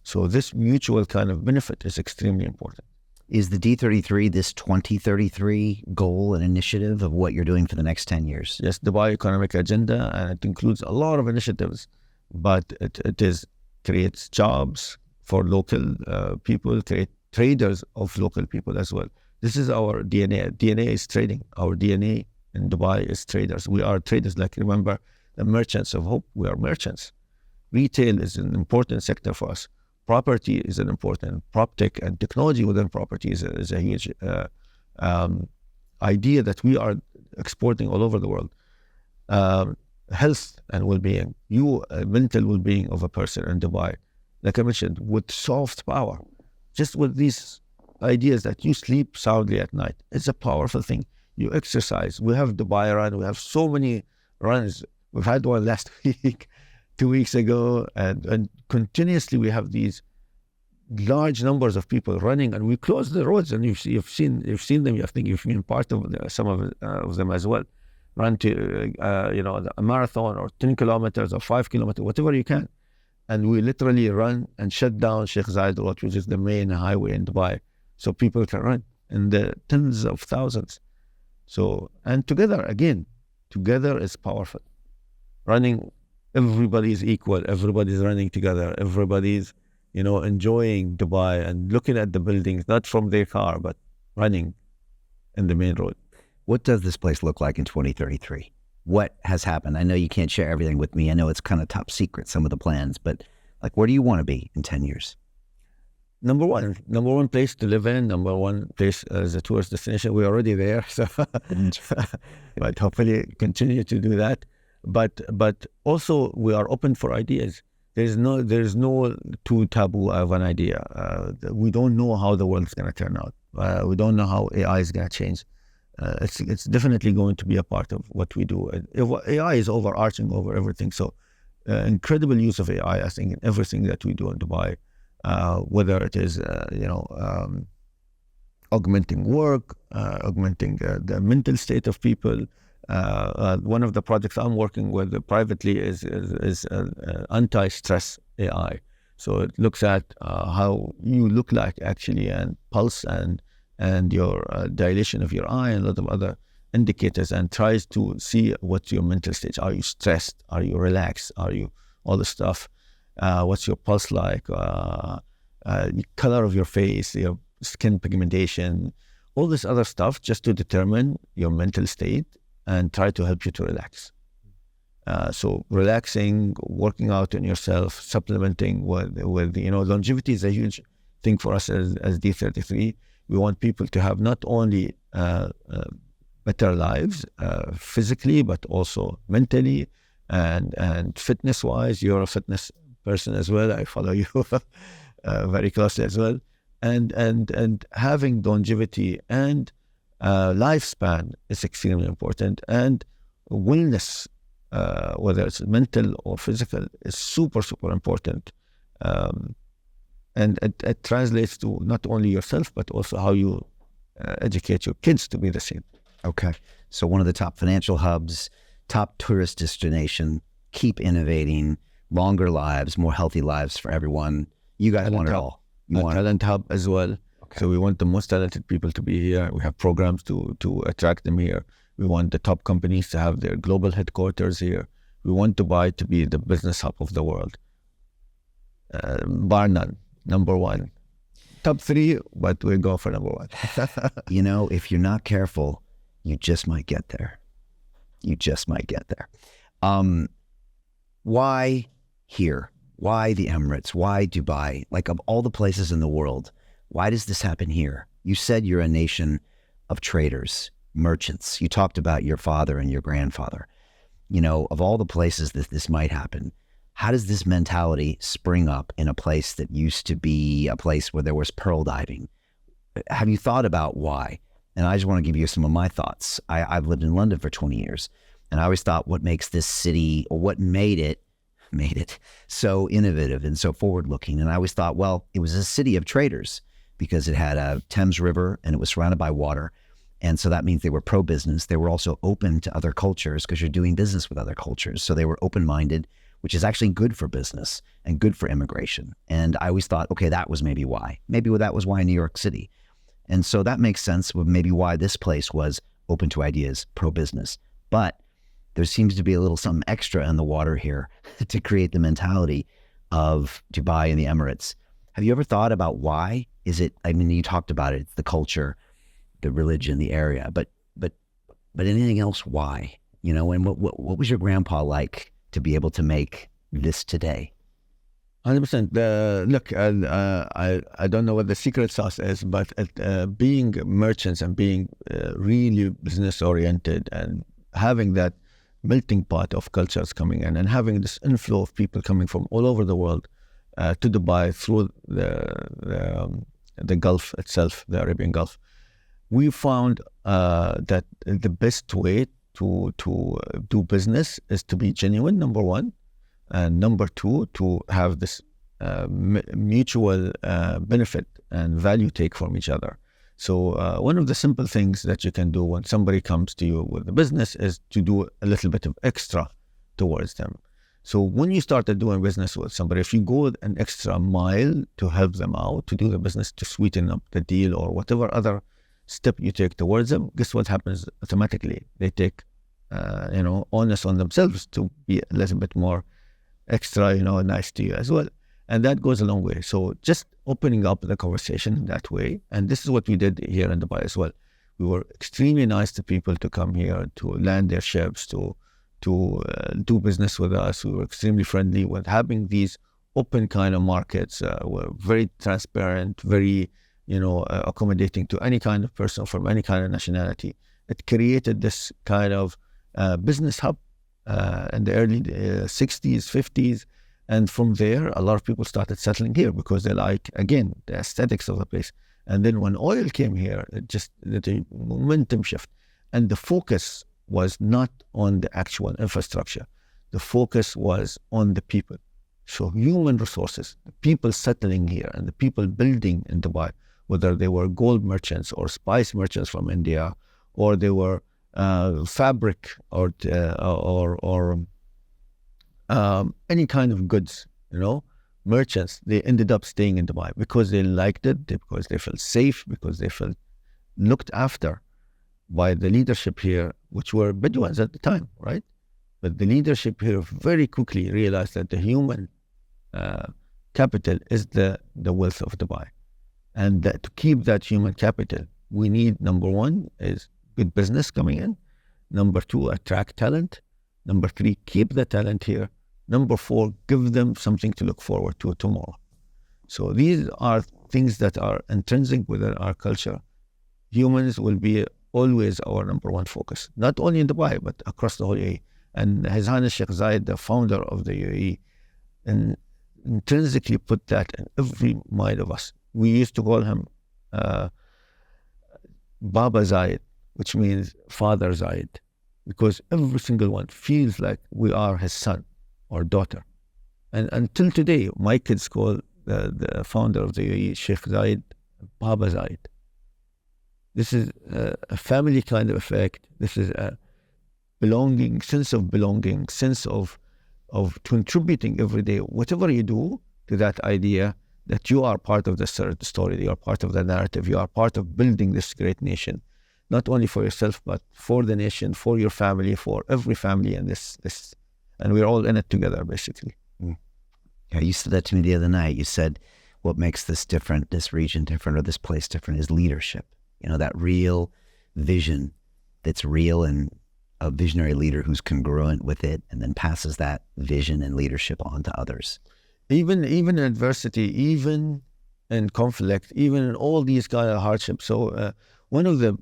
So this mutual kind of benefit is extremely important. Is the D33 this 2033 goal and initiative of what you're doing for the next 10 years? Yes, Dubai Economic Agenda, and it includes a lot of initiatives, but it creates jobs for local people, create traders of local people as well. This is our DNA. DNA is trading. Our DNA in Dubai is traders. We are traders. Like, remember, the merchants of hope, we are merchants. Retail is an important sector for us. Property is an important, prop tech and technology within property is a huge idea that we are exporting all over the world. Health and well-being, mental well-being of a person in Dubai, like I mentioned, with soft power, just with these ideas that you sleep soundly at night. It's a powerful thing. You exercise. We have Dubai Run. We have so many runs. We've had one last week, 2 weeks ago, and continuously we have these large numbers of people running, and we close the roads. And you've seen them. I think you've been part of some of them as well. Run to a marathon or 10 kilometers or 5 kilometers, whatever you can. And we literally run and shut down Sheikh Zayed Road, which is the main highway in Dubai, so people can run in the tens of thousands. So, and together is powerful. Running, everybody's equal. Everybody's running together. Everybody's, enjoying Dubai and looking at the buildings, not from their car, but running in the main road. What does this place look like in 2033? What has happened? I know you can't share everything with me. I know it's kind of top secret, some of the plans, but like, where do you want to be in 10 years? Number one place to live in, number one place as a tourist destination. We're already there, so but hopefully continue to do that. But also we are open for ideas. There's no too taboo of an idea. We don't know how the world's going to turn out. We don't know how AI is going to change. It's definitely going to be a part of what we do. AI is overarching over everything. So incredible use of AI, I think, in everything that we do in Dubai, whether it is, augmenting work, augmenting the mental state of people. One of the projects I'm working with privately is anti-stress AI. So it looks at how you look like actually, and pulse and your dilation of your eye and a lot of other indicators, and tries to see what's your mental state. Are you stressed? Are you relaxed? Are you all the stuff? What's your pulse like? Color of your face, your skin pigmentation, all this other stuff, just to determine your mental state and try to help you to relax. So relaxing, working out on yourself, supplementing with longevity is a huge thing for us as D33. We want people to have not only better lives physically, but also mentally and fitness-wise. You're a fitness person as well. I follow you very closely as well. And having longevity and lifespan is extremely important. And wellness, whether it's mental or physical, is super, super important. And it translates to not only yourself, but also how you educate your kids to be the same. Okay. So one of the top financial hubs, top tourist destination, keep innovating, longer lives, more healthy lives for everyone. You guys want it all. Talent hub as well. Okay. So we want the most talented people to be here. We have programs to attract them here. We want the top companies to have their global headquarters here. We want Dubai to be the business hub of the world. Bar none. Number one. Top three, but we go for number one. If you're not careful, you just might get there. You just might get there. Why here? Why the Emirates? Why Dubai? Like, of all the places in the world, why does this happen here? You said you're a nation of traders, merchants. You talked about your father and your grandfather. Of all the places that this might happen, how does this mentality spring up in a place that used to be a place where there was pearl diving? Have you thought about why? And I just want to give you some of my thoughts. I've lived in London for 20 years, and I always thought what makes this city, or what made it so innovative and so forward-looking. And I always thought, well, it was a city of traders because it had a Thames River and it was surrounded by water. And so that means they were pro-business. They were also open to other cultures because you're doing business with other cultures. So they were open-minded, which is actually good for business and good for immigration. And I always thought, okay, that was maybe why. Maybe that was why New York City. And so that makes sense with maybe why this place was open to ideas, pro-business. But there seems to be a little something extra in the water here to create the mentality of Dubai and the Emirates. Have you ever thought about why? Is it, I mean, you talked about it, it's the culture, the religion, the area, but anything else, why? You know, and what was your grandpa like to be able to make this today? 100%. Look, I don't know what the secret sauce is, but being merchants and being really business oriented and having that melting pot of cultures coming in and having this inflow of people coming from all over the world to Dubai through the Gulf itself, the Arabian Gulf, we found that the best way to do business is to be genuine, number one, and number two, to have this mutual benefit and value take from each other. So one of the simple things that you can do when somebody comes to you with a business is to do a little bit of extra towards them. So when you started doing business with somebody, if you go an extra mile to help them out, to do the business, to sweeten up the deal or whatever other step you take towards them, guess what happens automatically? They take, onus on themselves to be a little bit more extra, nice to you as well. And that goes a long way. So just opening up the conversation in that way. And this is what we did here in Dubai as well. We were extremely nice to people to come here, to land their ships, to do business with us. We were extremely friendly with having these open kind of markets. We're very transparent, very, accommodating to any kind of person from any kind of nationality. It created this kind of business hub in the early 60s, 50s. And from there, a lot of people started settling here because they like, again, the aesthetics of the place. And then when oil came here, the momentum shift. And the focus was not on the actual infrastructure. The focus was on the people. So human resources, the people settling here and the people building in Dubai, whether they were gold merchants or spice merchants from India, or they were fabric or any kind of goods, merchants, they ended up staying in Dubai because they liked it, because they felt safe, because they felt looked after by the leadership here, which were Bedouins at the time, right? But the leadership here very quickly realized that the human capital is the wealth of Dubai. And that to keep that human capital, we need, number one, is good business coming in. Number two, attract talent. Number three, keep the talent here. Number four, give them something to look forward to tomorrow. So these are things that are intrinsic within our culture. Humans will be always our number one focus, not only in Dubai, but across the whole UAE. And His Highness Sheikh Zayed, the founder of the UAE, intrinsically put that in every mind of us. We used to call him Baba Zayed, which means Father Zayed, because every single one feels like we are his son or daughter. And until today, my kids call the founder of the UAE, Sheikh Zayed, Baba Zayed. This is a family kind of effect. This is a belonging, sense of contributing every day, whatever you do, to that idea that you are part of the story, you are part of the narrative, you are part of building this great nation, not only for yourself, but for the nation, for your family, for every family in this, and we're all in it together, basically. Yeah, you said that to me the other night. You said, what makes this different, this region different, or this place different is leadership. That real vision that's real, and a visionary leader who's congruent with it and then passes that vision and leadership on to others. Even in adversity, even in conflict, even in all these kind of hardships. So one of the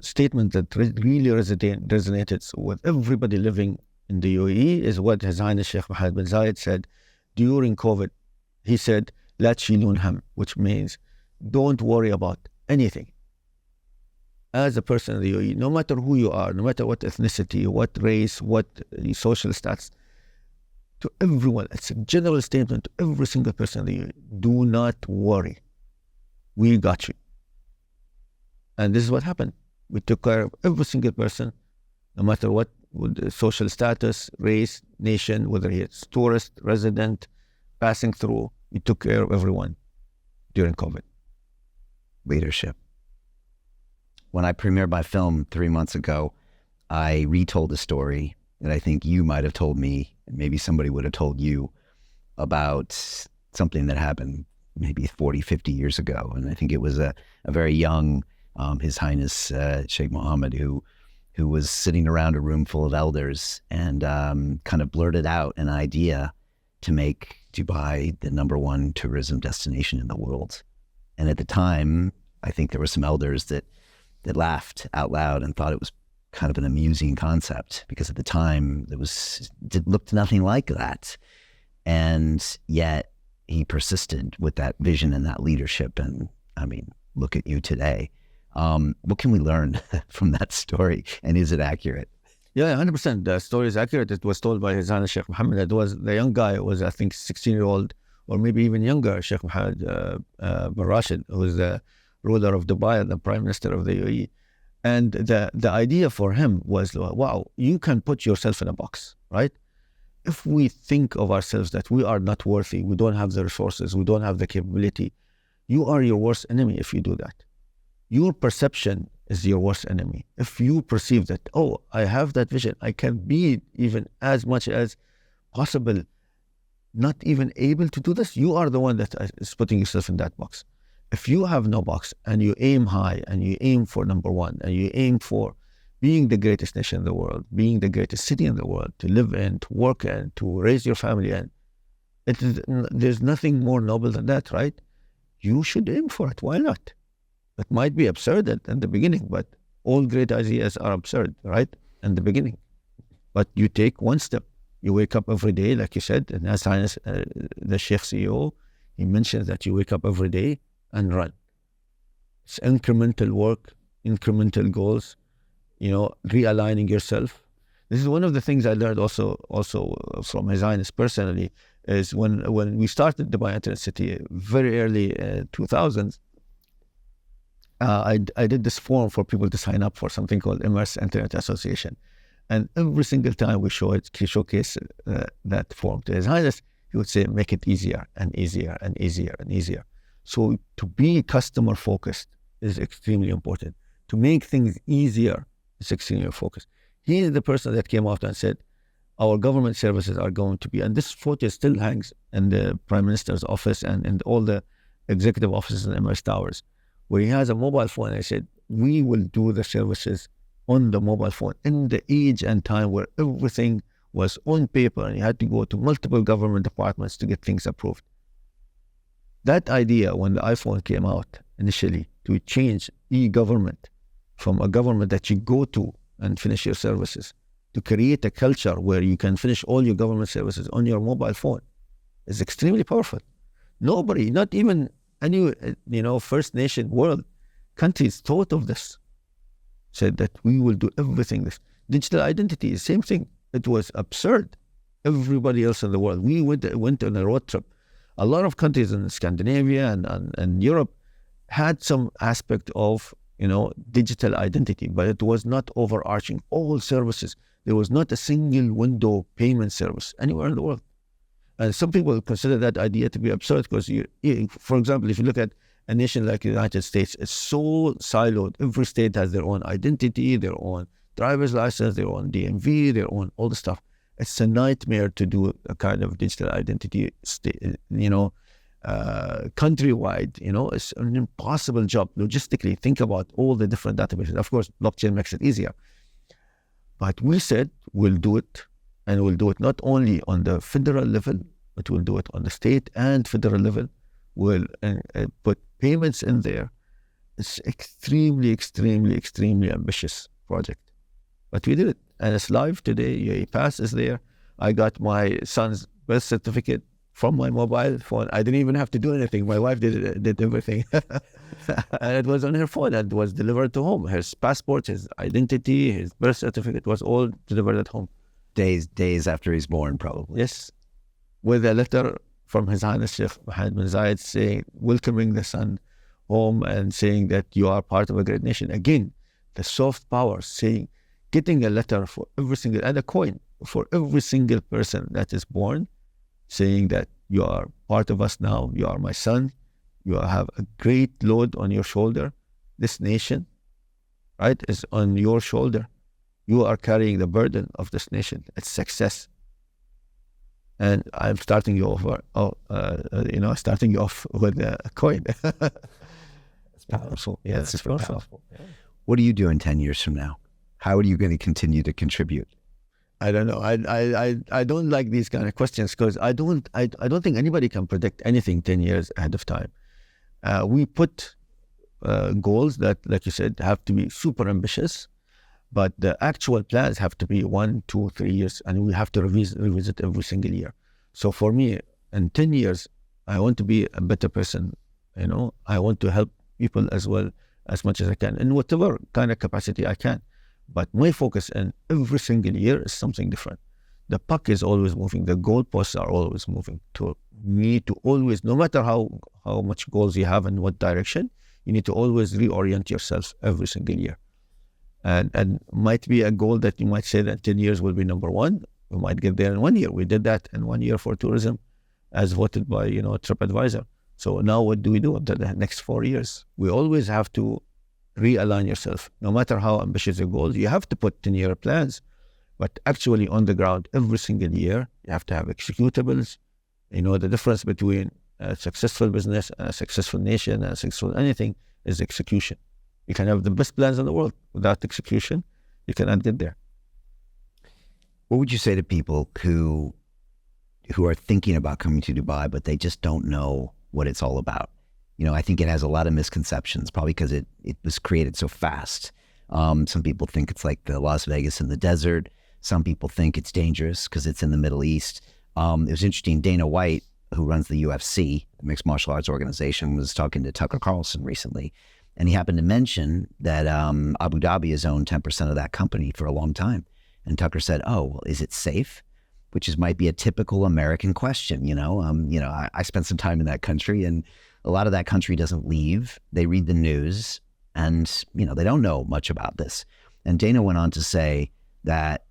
statements that really resonated with everybody living in the UAE is what His Highness Sheikh Mohammed bin Zayed said during COVID. He said, "La tshilun ham," which means don't worry about anything. As a person in the UAE, no matter who you are, no matter what ethnicity, what race, what social status, to everyone, it's a general statement to every single person in the UAE, do not worry. We got you. And this is what happened. We took care of every single person, no matter what social status, race, nation, whether it's tourist, resident, passing through, we took care of everyone during COVID. leadership. When I premiered my film 3 months ago, I retold a story that I think you might have told me, and maybe somebody would have told you, about something that happened maybe 40, 50 years ago. And I think it was a very young, His Highness Sheikh Mohammed, who was sitting around a room full of elders and kind of blurted out an idea to make Dubai the #1 tourism destination in the world. And at the time, I think there were some elders that laughed out loud and thought it was kind of an amusing concept, because at the time it looked nothing like that. And yet he persisted with that vision and that leadership. And I mean, look at you today. What can we learn from that story? And is it accurate? Yeah, 100%. The story is accurate. It was told by His Highness Sheikh Mohammed. It was the young guy, was I think 16-year-old or maybe even younger, Sheikh Mohammed bin Rashid, who was the ruler of Dubai and the Prime Minister of the UAE. And the idea for him was, wow, you can put yourself in a box, right? If we think of ourselves that we are not worthy, we don't have the resources, we don't have the capability, you are your worst enemy if you do that. Your perception is your worst enemy. If you perceive that, oh, I have that vision, I can be even as much as possible, not even able to do this, you are the one that is putting yourself in that box. If you have no box and you aim high and you aim for #1 and you aim for being the greatest nation in the world, being the greatest city in the world, to live in, to work in, to raise your family in, there's nothing more noble than that, right? You should aim for it. Why not? It might be absurd in the beginning, but all great ideas are absurd, right? In the beginning. But you take one step. You wake up every day, like you said, and as the Sheikh CEO, he mentions that you wake up every day and run. It's incremental work, incremental goals, realigning yourself. This is one of the things I learned also from His Highness personally, is when we started Dubai Internet City very early 2000s, I did this form for people to sign up for something called Emirates Internet Association. And every single time we showcase that form to His Highness, he would say, make it easier and easier and easier and easier. So to be customer focused is extremely important. To make things easier is extremely focused. He is the person that came out and said, our government services are going to be, and this photo still hangs in the Prime Minister's office and in all the executive offices in Emirates Towers, where he has a mobile phone. And I said, we will do the services on the mobile phone in the age and time where everything was on paper and you had to go to multiple government departments to get things approved. That idea, when the iPhone came out initially, to change e-government from a government that you go to and finish your services, to create a culture where you can finish all your government services on your mobile phone, is extremely powerful. Nobody, not even any First Nation world countries thought of this. Said that we will do everything. This digital identity, same thing. It was absurd. Everybody else in the world, we went on a road trip. A lot of countries in Scandinavia and Europe had some aspect of digital identity, but it was not overarching all services. There was not a single window payment service anywhere in the world. And some people consider that idea to be absurd because, for example, if you look at a nation like the United States, it's so siloed. Every state has their own identity, their own driver's license, their own DMV, their own all the stuff. It's a nightmare to do a kind of digital identity, countrywide. It's an impossible job logistically. Think about all the different databases. Of course, blockchain makes it easier. But we said we'll do it, and we'll do it not only on the federal level, but we'll do it on the state and federal level. We'll put payments in there. It's extremely, extremely, extremely ambitious project. But we did it, and it's live today. UAE Pass is there. I got my son's birth certificate from my mobile phone. I didn't even have to do anything. My wife did everything. And it was on her phone and was delivered to home. His passport, his identity, his birth certificate was all delivered at home. Days after he's born, probably. Yes. With a letter from His Highness Sheikh Mohammed bin Zayed saying, welcoming the son home and saying that you are part of a great nation. Again, the soft power saying, getting a letter for every single, and a coin for every single person that is born, saying that you are part of us now, you are my son, You have a great load on your shoulder. This nation, right, is on your shoulder. You are carrying the burden of this nation. It's success. And I'm starting you off, starting you off with a coin. It's powerful. Yeah, it's it's super powerful. powerful. What are you doing 10 years from now? How are you going to continue to contribute? I don't know. I don't like these kind of questions because I don't think anybody can predict anything 10 years ahead of time. We put goals that, like you said, have to be super ambitious, but the actual plans have to be 1, 2, 3 years, and we have to revisit every single year. So for me, in 10 years, I want to be a better person. I want to help people as well as much as I can in whatever kind of capacity I can. But my focus in every single year is something different. The puck is always moving. The goalposts are always moving. To me, to always, no matter how much goals you have and what direction, you need to always reorient yourself every single year. And might be a goal that you might say that 10 years will be number one. We might get there in 1 year. We did that in 1 year for tourism as voted by, TripAdvisor. So now what do we do after the next 4 years? We always have to realign yourself. No matter how ambitious your goals, you have to put 10-year plans, but actually on the ground, every single year, you have to have executables. The difference between a successful business and a successful nation and a successful anything is execution. You can have the best plans in the world. Without execution, you cannot get there. What would you say to people who are thinking about coming to Dubai, but they just don't know what it's all about? I think it has a lot of misconceptions, probably because it was created so fast. Some people think it's like the Las Vegas in the desert. Some people think it's dangerous because it's in the Middle East. It was interesting. Dana White, who runs the UFC, the mixed martial arts organization, was talking to Tucker Carlson recently. And he happened to mention that Abu Dhabi has owned 10% of that company for a long time. And Tucker said, oh, well, is it safe? Which might be a typical American question. I spent some time in that country, and a lot of that country doesn't leave. They read the news and, they don't know much about this. And Dana went on to say that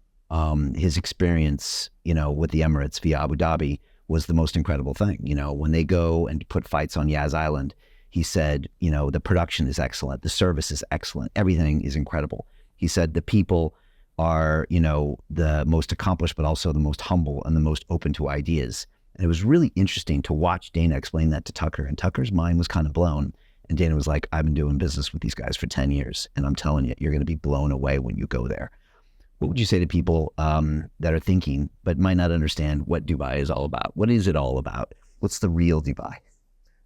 his experience, with the Emirates via Abu Dhabi was the most incredible thing. When they go and put fights on Yas Island, he said, the production is excellent. The service is excellent. Everything is incredible. He said the people are, the most accomplished, but also the most humble and the most open to ideas. And it was really interesting to watch Dana explain that to Tucker, and Tucker's mind was kind of blown. And Dana was like, I've been doing business with these guys for 10 years, and I'm telling you, you're going to be blown away when you go there. What would you say to people that are thinking, but might not understand what Dubai is all about? What is it all about? What's the real Dubai?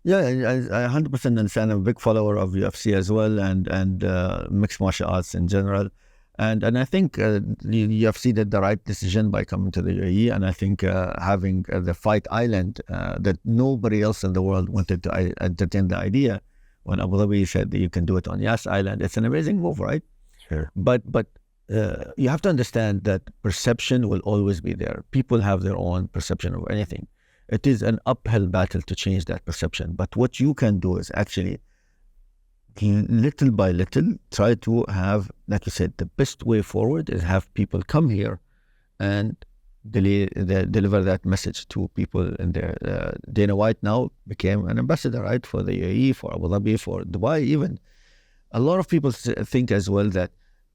Yeah, I 100% understand. I'm a big follower of UFC as well, and mixed martial arts in general. And I think the UFC did the right decision by coming to the UAE, and I think having the Fight Island that nobody else in the world wanted to entertain the idea. When Abu Dhabi said that you can do it on Yas Island, it's an amazing move, right? Sure. But you have to understand that perception will always be there. People have their own perception of anything. It is an uphill battle to change that perception. But what you can do is actually, little by little, try to have, like you said, the best way forward is have people come here and deliver that message to people in there. Dana White now became an ambassador, right, for the UAE, for Abu Dhabi, for Dubai even. A lot of people think as well that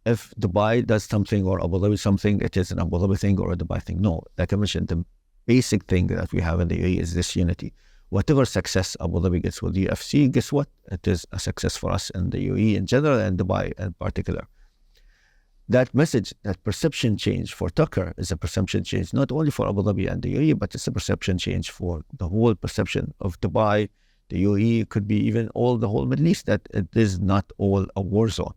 if Dubai does something or Abu Dhabi something, it is an Abu Dhabi thing or a Dubai thing. No, like I mentioned, the basic thing that we have in the UAE is this unity. Whatever success Abu Dhabi gets with the UFC, guess what? It is a success for us in the UAE in general and Dubai in particular. That message, that perception change for Tucker is a perception change, not only for Abu Dhabi and the UAE, but it's a perception change for the whole perception of Dubai, the UAE, could be even the whole Middle East, that it is not all a war zone,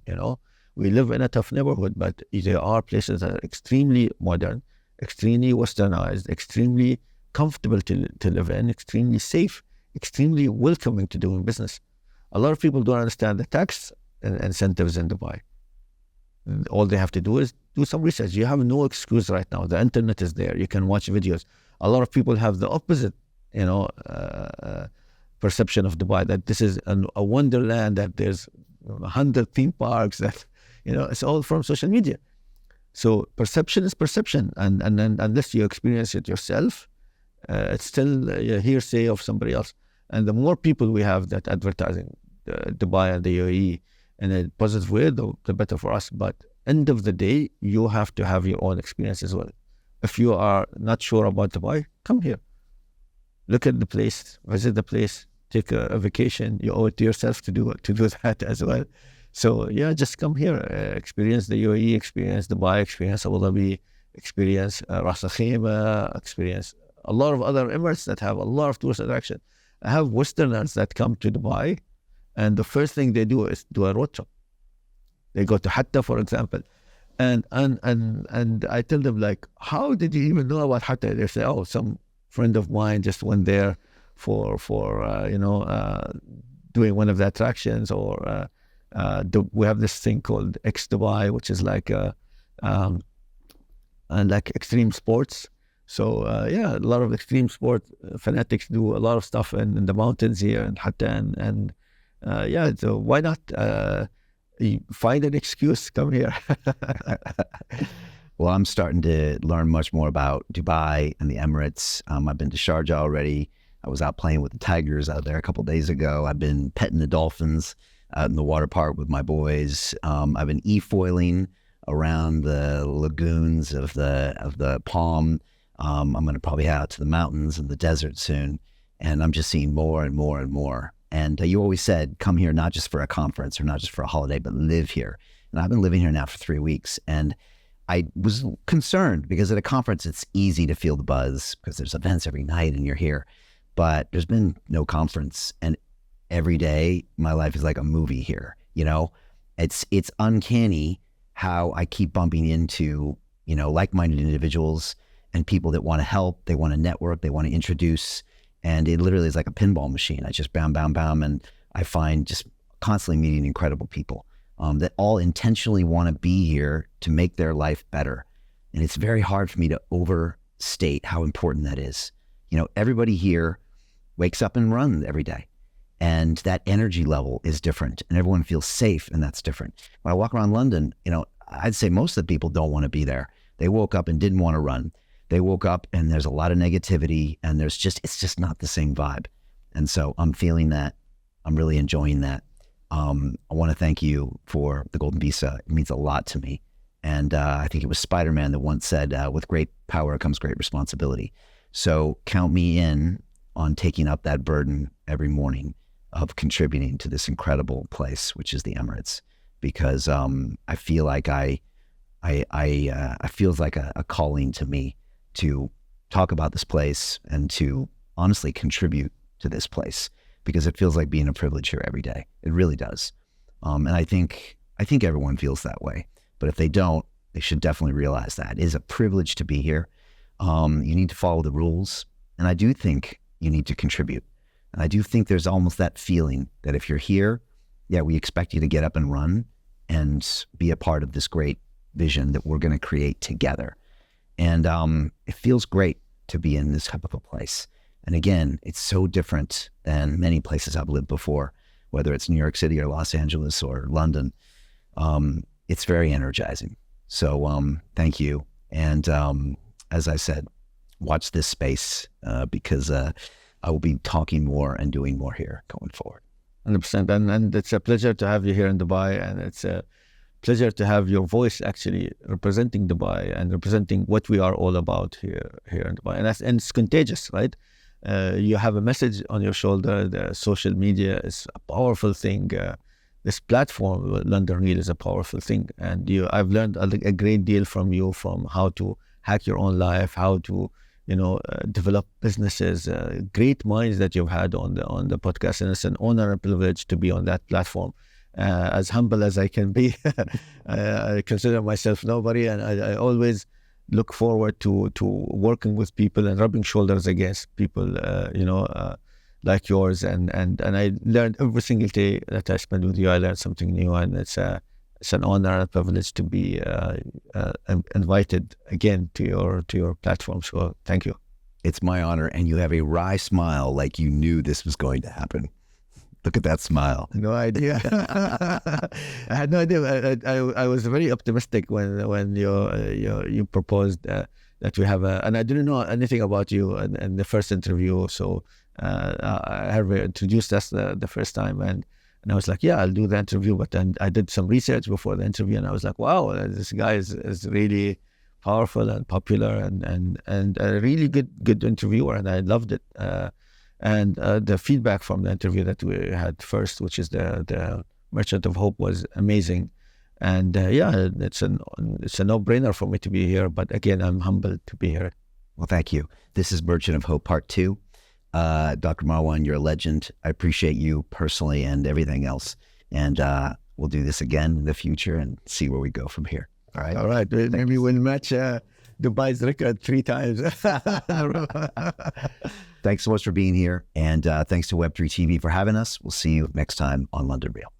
We live in a tough neighborhood, but there are places that are extremely modern, extremely westernized, extremely comfortable to live in, extremely safe, extremely welcoming to doing business. A lot of people don't understand the tax incentives in Dubai. And all they have to do is do some research. You have no excuse right now. The internet is there. You can watch videos. A lot of people have the opposite, perception of Dubai, that this is a wonderland, that there's 100 theme parks, that, it's all from social media. So perception is perception. And then unless you experience it yourself, it's still a hearsay of somebody else. And the more people we have that advertising Dubai and the UAE in a positive way, the better for us. But end of the day, you have to have your own experience as well. If you are not sure about Dubai, come here. Look at the place, visit the place, take a vacation. You owe it to yourself to do that as well. So yeah, just come here, experience the UAE, experience Dubai, experience Abu Dhabi, experience Ras Al Khaimah, experience a lot of other Emirates that have a lot of tourist attraction. I have Westerners that come to Dubai, and the first thing they do is do a road trip. They go to Hatta, for example, and I tell them, like, how did you even know about Hatta? They say, oh, some friend of mine just went there for doing one of the attractions, or we have this thing called X Dubai, which is like like extreme sports. So yeah, a lot of extreme sport fanatics do a lot of stuff in the mountains here in Hatta, and yeah, so why not find an excuse, come here. Well, I'm starting to learn much more about Dubai and the Emirates. I've been to Sharjah already. I was out playing with the tigers out there a couple of days ago. I've been petting the dolphins out in the water park with my boys. I've been e-foiling around the lagoons of the Palm. I'm going to probably head out to the mountains and the desert soon. And I'm just seeing more and more and more. And you always said, come here not just for a conference or not just for a holiday, but live here. And I've been living here now for 3 weeks. And I was concerned because at a conference, it's easy to feel the buzz because there's events every night and you're here. But there's been no conference. And every day, my life is like a movie here. You know, it's uncanny how I keep bumping into, you know, like-minded individuals and people that want to help, they want to network, they want to introduce. And it literally is like a pinball machine. I just bam, bam, bam. And I find just constantly meeting incredible people that all intentionally want to be here to make their life better. And it's very hard for me to overstate how important that is. You know, everybody here wakes up and runs every day. And that energy level is different. And everyone feels safe, and that's different. When I walk around London, you know, I'd say most of the people don't want to be there. They woke up and didn't want to run. They woke up and there's a lot of negativity, and it's just not the same vibe. And so I'm feeling that. I'm really enjoying that. I want to thank you for the Golden Visa. It means a lot to me. And I think it was Spider-Man that once said, with great power comes great responsibility. So count me in on taking up that burden every morning of contributing to this incredible place, which is the Emirates, because I feel like I feels like a calling to me to talk about this place and to honestly contribute to this place, because it feels like being a privilege here every day. It really does. And I think everyone feels that way. But if they don't, they should definitely realize that. It is a privilege to be here. You need to follow the rules. And I do think you need to contribute. And I do think there's almost that feeling that if you're here, yeah, we expect you to get up and run and be a part of this great vision that we're going to create together. And it feels great to be in this type of a place. And again, it's so different than many places I've lived before, whether it's New York City or Los Angeles or London. It's very energizing. So thank you. And as I said, watch this space because I will be talking more and doing more here going forward. 100%. And it's a pleasure to have you here in Dubai, and it's a pleasure to have your voice actually representing Dubai and representing what we are all about here in Dubai. And it's contagious, right? You have a message on your shoulder. The social media is a powerful thing. This platform, London Real, is a powerful thing. And I've learned a great deal from you, from how to hack your own life, how to develop businesses, great minds that you've had on the podcast. And it's an honor and privilege to be on that platform. As humble as I can be, I consider myself nobody, and I always look forward to working with people and rubbing shoulders against people, like yours. And I learned every single day that I spend with you. I learned something new, and it's an honor and a privilege to be invited again to your platform. So thank you. It's my honor, and you have a wry smile like you knew this was going to happen. Look at that smile. No idea. I had no idea. I was very optimistic when you proposed that we have and I didn't know anything about you in the first interview. So Hervé introduced us the first time, and I was like, yeah, I'll do the interview. But then I did some research before the interview, and I was like, wow, this guy is really powerful and popular, and a really good interviewer, and I loved it. And the feedback from the interview that we had first, which is the Merchant of Hope, was amazing. And it's a no-brainer for me to be here. But again, I'm humbled to be here. Well, thank you. This is Merchant of Hope Part 2. Dr. Marwan, you're a legend. I appreciate you personally and everything else. And we'll do this again in the future and see where we go from here. All right? All right. Maybe we'll match Dubai's record 3 times. Thanks so much for being here. And thanks to Web3 TV for having us. We'll see you next time on London Real.